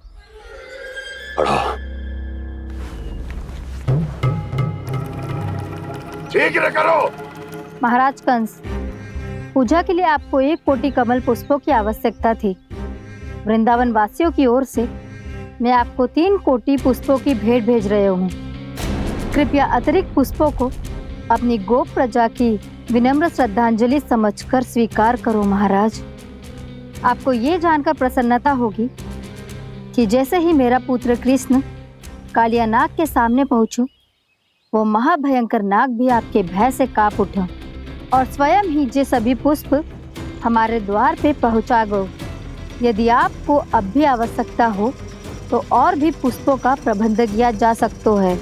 पढ़ो। शीघ्र करो। महाराज कंस, पूजा के लिए आपको 1 कोटि कमल पुष्पों की आवश्यकता थी। वृंदावन वासियों की ओर से मैं आपको 3 कोटि पुष्पों की भेंट भेज रहे हूँ। कृपया अतिरिक्त पुष्पों को अपनी गोप प्रजा की विनम्र श्रद्धांजलि समझकर स्वीकार करो महाराज। आपको ये जानकर प्रसन्नता होगी कि जैसे ही मेरा पुत्र कृष्ण कालिया नाग के सामने पहुंचो, वो महाभयंकर नाग भी आपके भय से कांप उठा और स्वयं ही ये सभी पुष्प हमारे द्वार पे पहुंचा गो। यदि आपको अब भी आवश्यकता हो तो और भी पुष्पों का प्रबंध किया जा सकता है।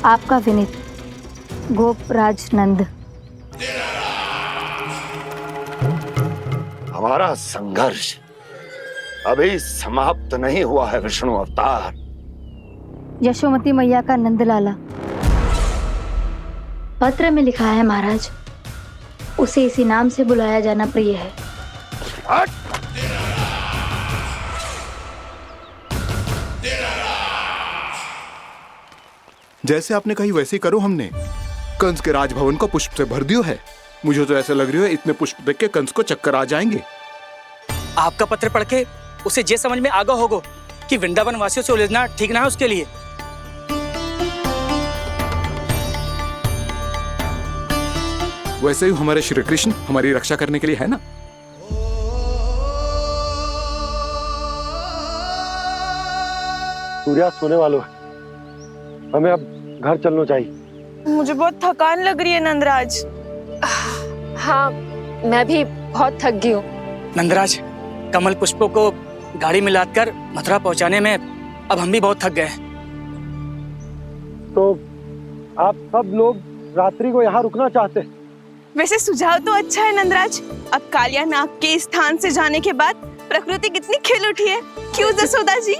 आपका विनीत गोपराज नंद। हमारा संघर्ष अभी समाप्त नहीं हुआ है विष्णु अवतार। यशोमती मैया का नंदलाला। पत्र में लिखा है महाराज, उसे इसी नाम से बुलाया जाना प्रिय है। जैसे आपने कही वैसे ही करो। हमने कंस के राजभवन को पुष्प से भर दियो है। मुझे तो ऐसा लग रही है इतने पुष्प देख के कंस को चक्कर आ जाएंगे। आपका पत्र पढ़ के उसे ये समझ में आगा होगा कि वृंदावन वासियों से उलझना ठीक ना है उसके लिए। वैसे ही हमारे श्री कृष्ण हमारी रक्षा करने के लिए है ना। सूर्यास्त होने वाला है, हमें अब घर चलना चाहिए। मुझे बहुत थकान लग रही है नंदराज। हाँ, मैं भी बहुत थक गई हूँ। नंदराज, कमल पुष्पों को गाड़ी में लादकर मथुरा पहुंचाने में अब हम भी बहुत थक गए। तो आप सब लोग रात्रि को यहाँ रुकना चाहते हैं? वैसे सुझाव तो अच्छा है नंदराज। अब कालिया नाग के स्थान से जाने के बाद प्रकृति कितनी खिल उठी है, क्यों जसोदा जी?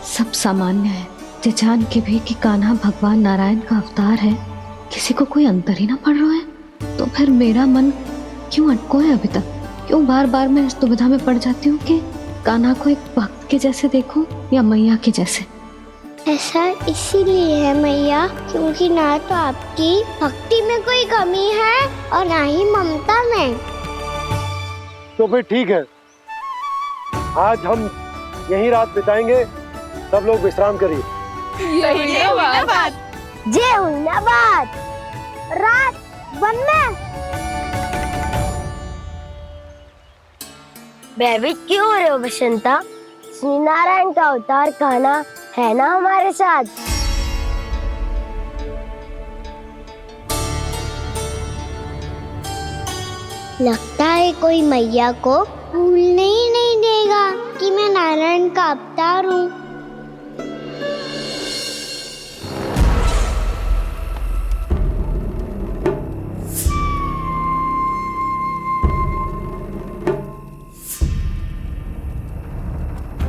सब सामान्य है, ये जान के भी कि कान्हा भगवान नारायण का अवतार है, किसी को कोई अंतर ही ना पड़ रहा है। तो फिर मेरा मन क्यों अटको है अभी तक? क्यों बार बार मैं इस दुविधा में पड़ जाती हूँ कि कान्हा को एक भक्त के जैसे देखूं या मैया के जैसे? ऐसा इसीलिए है मैया क्योंकि ना तो आपकी भक्ति में कोई कमी है और ना ही ममता में। तो फिर ठीक है, आज हम यहीं रात बिताएंगे। सब लोग विश्राम करिए। जय हुइलाबाद। जय हुइलाबाद। रात वन में भयभीत क्यों हो रहे हो बसंता? श्री नारायण का अवतार कान्हा है ना हमारे साथ। लगता है कोई मैया को भूलने ही नहीं देगा कि मैं नारायण का अवतार हूँ।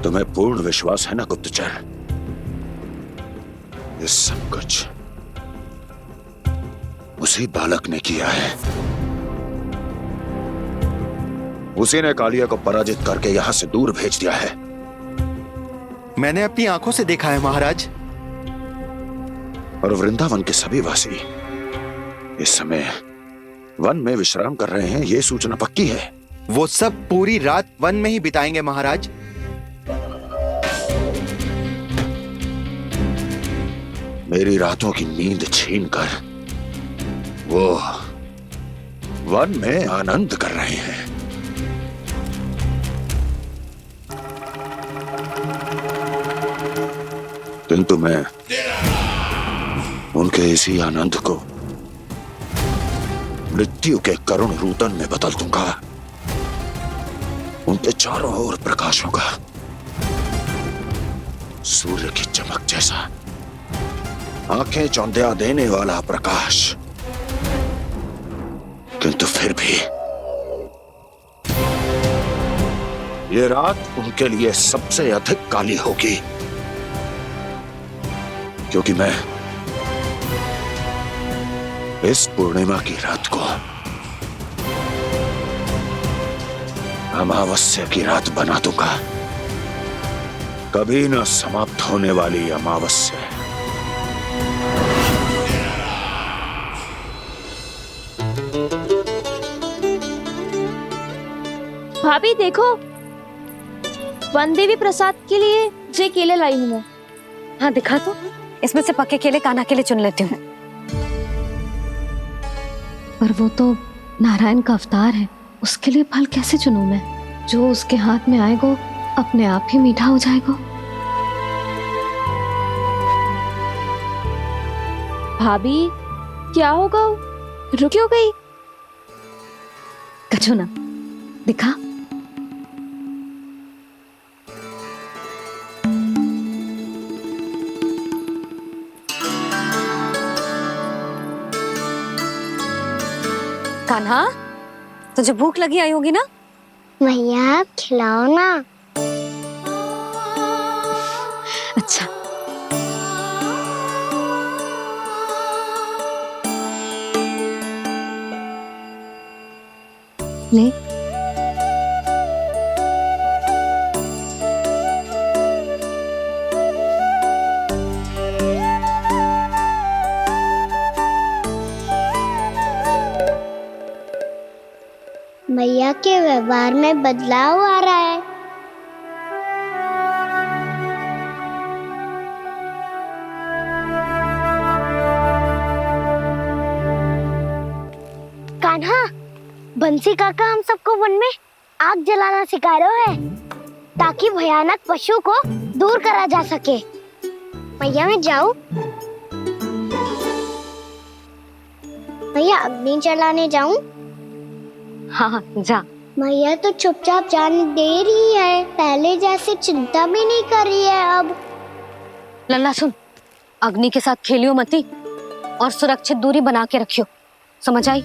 तुम्हें पूर्ण विश्वास है ना गुप्तचर? ये सब कुछ उसी बालक ने किया है। उसी ने कालिया को पराजित करके यहां से दूर भेज दिया है। मैंने अपनी आंखों से देखा है महाराज। और वृंदावन के सभी वासी इस समय वन में विश्राम कर रहे हैं, ये सूचना पक्की है। वो सब पूरी रात वन में ही बिताएंगे महाराज। मेरी रातों की नींद छीनकर वो वन में आनंद कर रहे हैं। किंतु मैं उनके इसी आनंद को मृत्यु के करुण रूतन में बदल दूंगा। उनके चारों ओर प्रकाश होगा, सूर्य की चमक जैसा, आंखें चौंधिया देने वाला प्रकाश। किंतु फिर भी ये रात उनके लिए सबसे अधिक काली होगी, क्योंकि मैं इस पूर्णिमा की रात को अमावस्या की रात बना दूंगा। कभी न समाप्त होने वाली अमावस्या। भाभी देखो, वन देवी प्रसाद के लिए जे केले लाई हूँ मैं। हाँ दिखा तो। इसमें से पके केले कान्हा के लिए चुन लेती हूँ। पर वो तो नारायण का अवतार है, उसके लिए फल कैसे चुनूं मैं? जो उसके हाथ में आएगा अपने आप ही मीठा हो जाएगा। भाभी क्या होगा? रुकी हो गई? कछु ना दिखा। कान्हा, तुझे भूख लगी आई होगी ना? भैया आप खिलाओ ना। अच्छा। ले। भैया के व्यवहार में बदलाव आ रहा है। कान्हा, बंसी काका हम सबको वन में आग जलाना सिखा रहे हैं ताकि भयानक पशु को दूर करा जा सके। भैया मैं जाऊं? भैया अग्नि जलाने जाऊं? हाँ जा। भैया तो चुपचाप जाने दे रही है, पहले जैसे चिंता भी नहीं कर रही है अब। लल्ला सुन, अग्नि के साथ खेलियो मती और सुरक्षित दूरी बना के रखियो, समझ आई?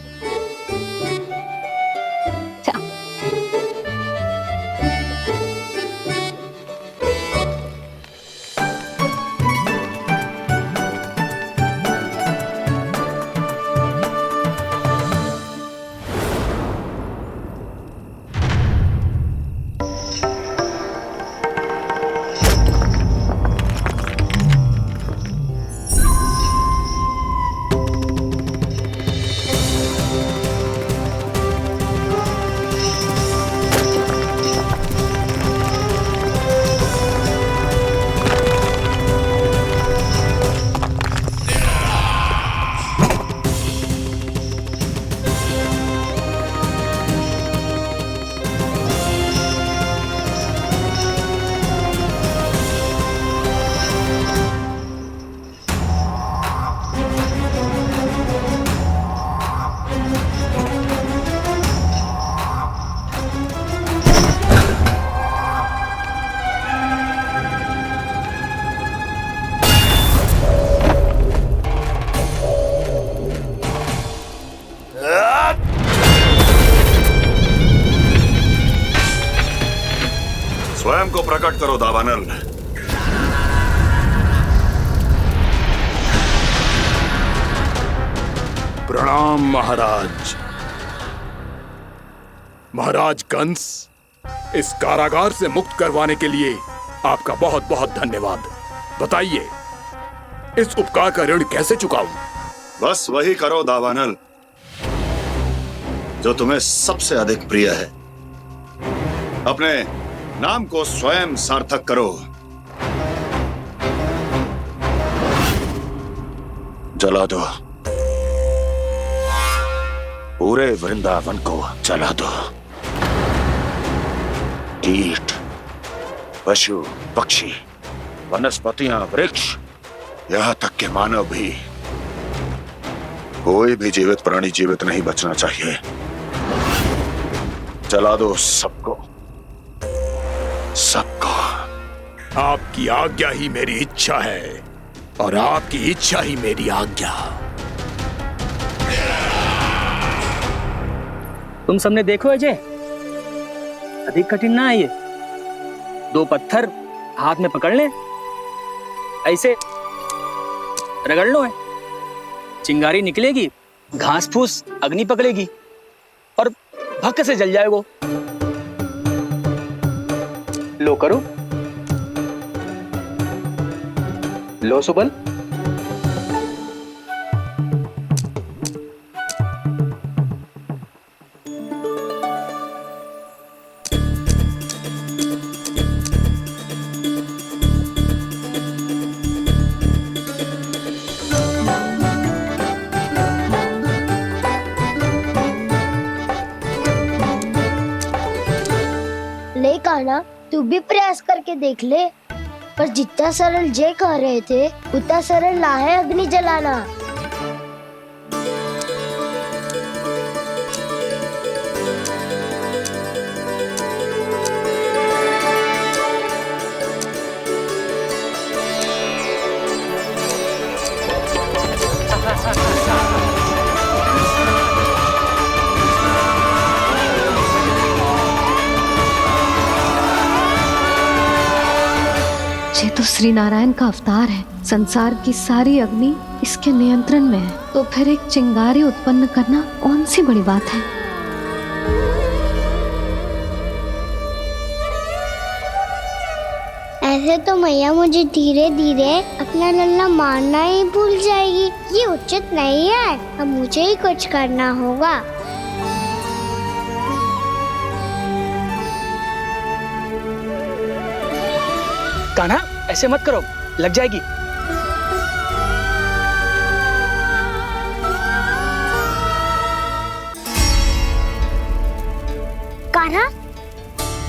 स्वयं को प्रकट करो दावानल। प्रणाम महाराज। महाराज कंस, इस कारागार से मुक्त करवाने के लिए आपका बहुत बहुत धन्यवाद। बताइए, इस उपकार का ऋण कैसे चुकाऊं? बस वही करो दावानल जो तुम्हें सबसे अधिक प्रिय है। अपने नाम को स्वयं सार्थक करो। जला दो, पूरे वृंदावन को जला दो। कीट, पशु, पक्षी, वनस्पतियां, वृक्ष, यहां तक के मानव भी, कोई भी जीवित प्राणी जीवित नहीं बचना चाहिए। जला दो सबको, सबको। आपकी आज्ञा ही मेरी इच्छा है और आपकी इच्छा ही मेरी आज्ञा। तुम सबने देखो अजय, अधिक कठिन ना है ये। 2 पत्थर हाथ में पकड़ ले, ऐसे रगड़ लो है, चिंगारी निकलेगी, घास फूस अग्नि पकड़ेगी और भक्क से जल जाएगा। लो करो, लो सुबल। ले कान्हा, तू भी प्रयास करके देख ले। पर जितना सरल जय कह रहे थे उतना सरल ना है अग्नि जलाना। ये तो श्री नारायण का अवतार है। संसार की सारी अग्नि इसके नियंत्रण में है, तो फिर एक चिंगारी उत्पन्न करना कौन सी बड़ी बात है। ऐसे तो मैया मुझे धीरे धीरे अपना लल्ला मारना ही भूल जाएगी। ये उचित नहीं है, अब मुझे ही कुछ करना होगा। कान्हा, ऐसे मत करो, लग जाएगी। कान्हा,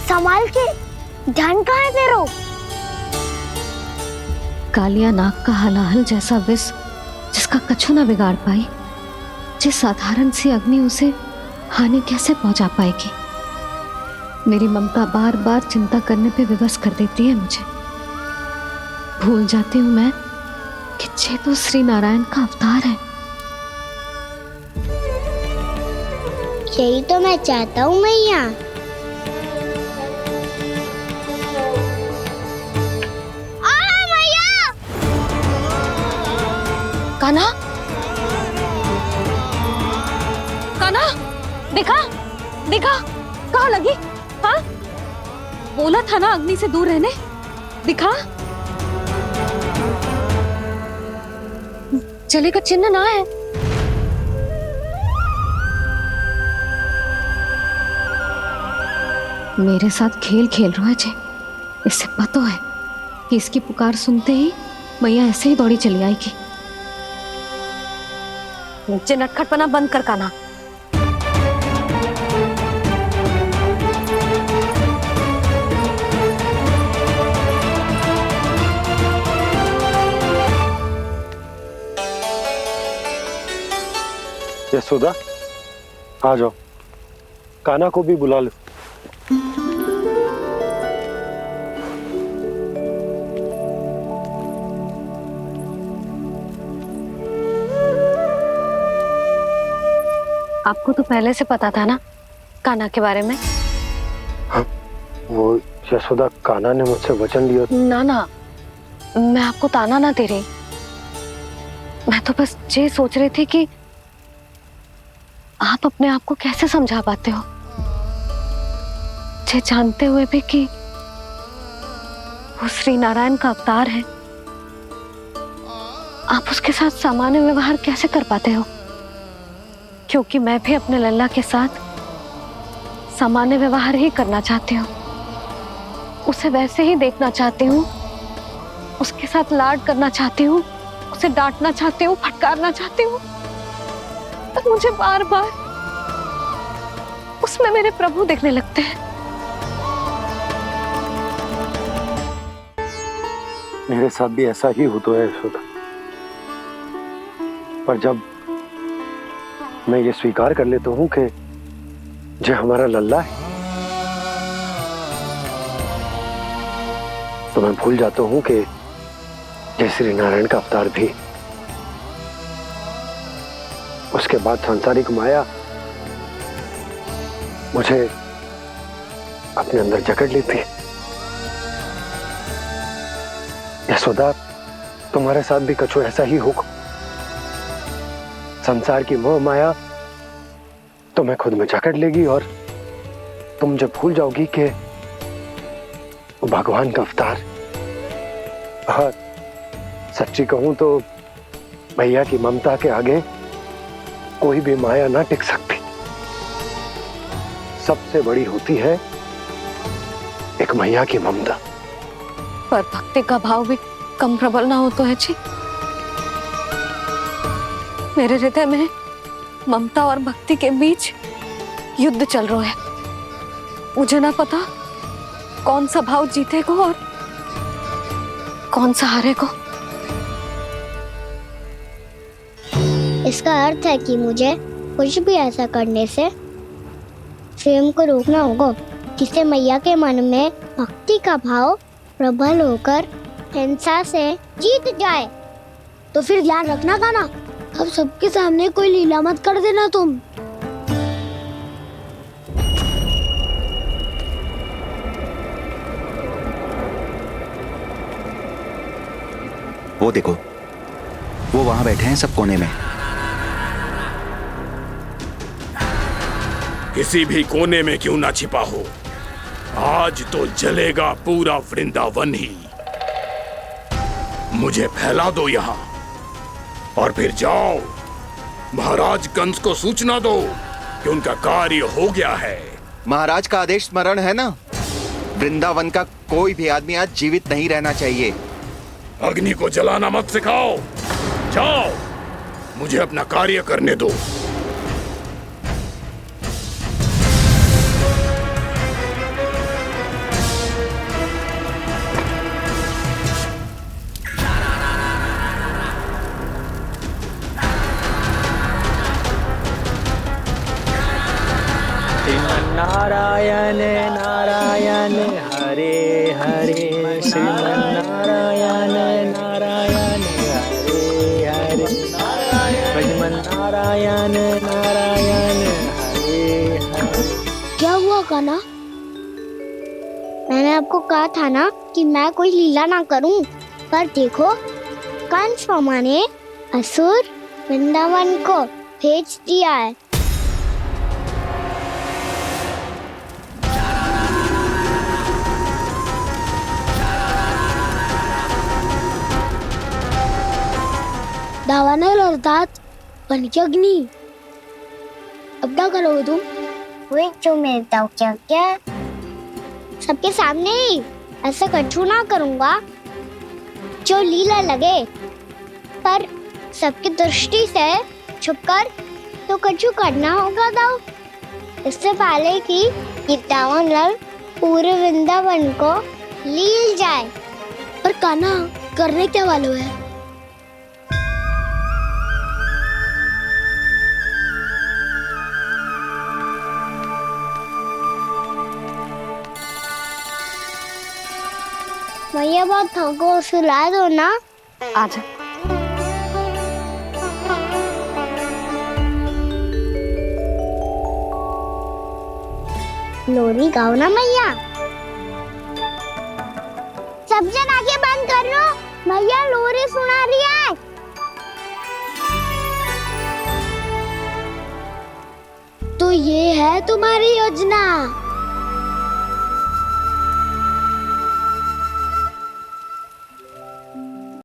संभाल के, ध्यान कहाँ है तेरो? कालिया नाग का हलाहल जैसा विष जिसका कछु ना बिगाड़ पाई, जिस साधारण सी अग्नि उसे हानि कैसे पहुंचा पाएगी। मेरी ममता बार बार चिंता करने पे विवश कर देती है मुझे। भूल जाती हूँ मैं कि ये तो श्री नारायण का अवतार है। यही तो मैं चाहता हूँ मैया। कान्हा, कान्हा, देखा देखा, कहाँ लगी? हाँ, बोला था ना अग्नि से दूर रहने। दिखा, जले का चिन्ह ना है। मेरे साथ खेल खेल रहा है जे। इससे पता है कि इसकी पुकार सुनते ही मैया ऐसे ही दौड़ी चली आएगी। नीचे नटखटपना बंद कर कान्हा। यशोदा, आ जाओ, कान्हा को भी बुला लो। आपको तो पहले से पता था ना कान्हा के बारे में? हाँ, वो यशोदा, कान्हा ने मुझसे वचन लिया। ना ना, मैं आपको ताना ना दे रही। मैं तो बस ये सोच रही थी कि आप अपने आप को कैसे समझा पाते हो, ये जानते हुए भी कि वो श्री नारायण का अवतार है। आप उसके साथ सामान्य व्यवहार कैसे कर पाते हो? क्योंकि मैं भी अपने लल्ला के साथ सामान्य व्यवहार ही करना चाहती हूँ। उसे वैसे ही देखना चाहती हूँ, उसके साथ लाड करना चाहती हूँ, उसे डांटना चाहती हूँ, फटकारना चाहती हूँ। पर मुझे बार बार उसमें मेरे प्रभु दिखने लगते हैं। मेरे साथ भी ऐसा ही होता है यशोदा। पर जब मैं ये स्वीकार कर लेता हूँ कि जो हमारा लल्ला है, तो मैं भूल जाता हूँ कि जय श्री नारायण का अवतार भी। उसके बाद सांसारिक माया मुझे अपने अंदर जकड़ लेती है। यशोदा, तुम्हारे साथ भी कछु ऐसा ही होगा। संसार की मोह माया तुम्हें खुद में जकड़ लेगी और तुम जब भूल जाओगी कि वो भगवान का अवतार। और सच्ची कहूं तो भैया की ममता के आगे कोई भी माया ना टिक सकती। सबसे बड़ी होती है एक मैया की ममता। पर भक्ति का भाव भी कम प्रबल ना हो तो है जी। मेरे हृदय में ममता और भक्ति के बीच युद्ध चल रहा है। मुझे ना पता कौन सा भाव जीतेगा और कौन सा हारेगा। इसका अर्थ है कि मुझे कुछ भी ऐसा करने से स्वयं को रोकना होगा, जिससे मैया के मन में भक्ति का भाव प्रबल होकर हिंसा से जीत जाए। तो फिर ध्यान रखना कान्हा, अब सबके सामने कोई लीला मत कर देना तुम। वो देखो, वो वहां बैठे हैं सब कोने में। किसी भी कोने में क्यों ना छिपा हो, आज तो जलेगा पूरा वृंदावन ही। मुझे फैला दो यहां और फिर जाओ महाराज कंस को सूचना दो कि उनका कार्य हो गया है। महाराज का आदेश स्मरण है ना, वृंदावन का कोई भी आदमी आज जीवित नहीं रहना चाहिए। अग्नि को जलाना मत सिखाओ, जाओ मुझे अपना कार्य करने दो। नारायण नारायण हरे हरे, श्रीमन्नारायण नारायण हरे हरे, भजमन नारायण नारायण हरे हरे। क्या हुआ कान्हा? मैंने आपको कहा था ना कि मैं कोई लीला ना करूं, पर देखो कंस मामा ने असुर वृंदावन को भेज दिया है। दावानल और दांत बन के अग्नि। अब क्या करोगे तुम? वही जो मैं क्या क्या सबके सामने ही ऐसा कछु ना करूंगा जो लीला लगे, पर सबकी दृष्टि से छुपकर तो कछु करना होगा दाव। इससे पहले कि ये दावानल पूरे वृंदावन को लील जाए। पर कान्हा करने क्या वालों है? भैया बहुत थको, सुला दो ना। आजा। लोरी गाओ ना मैया। सब जन आंखें बंद कर लो, मैया लोरी सुना रही है। तो ये है तुम्हारी योजना?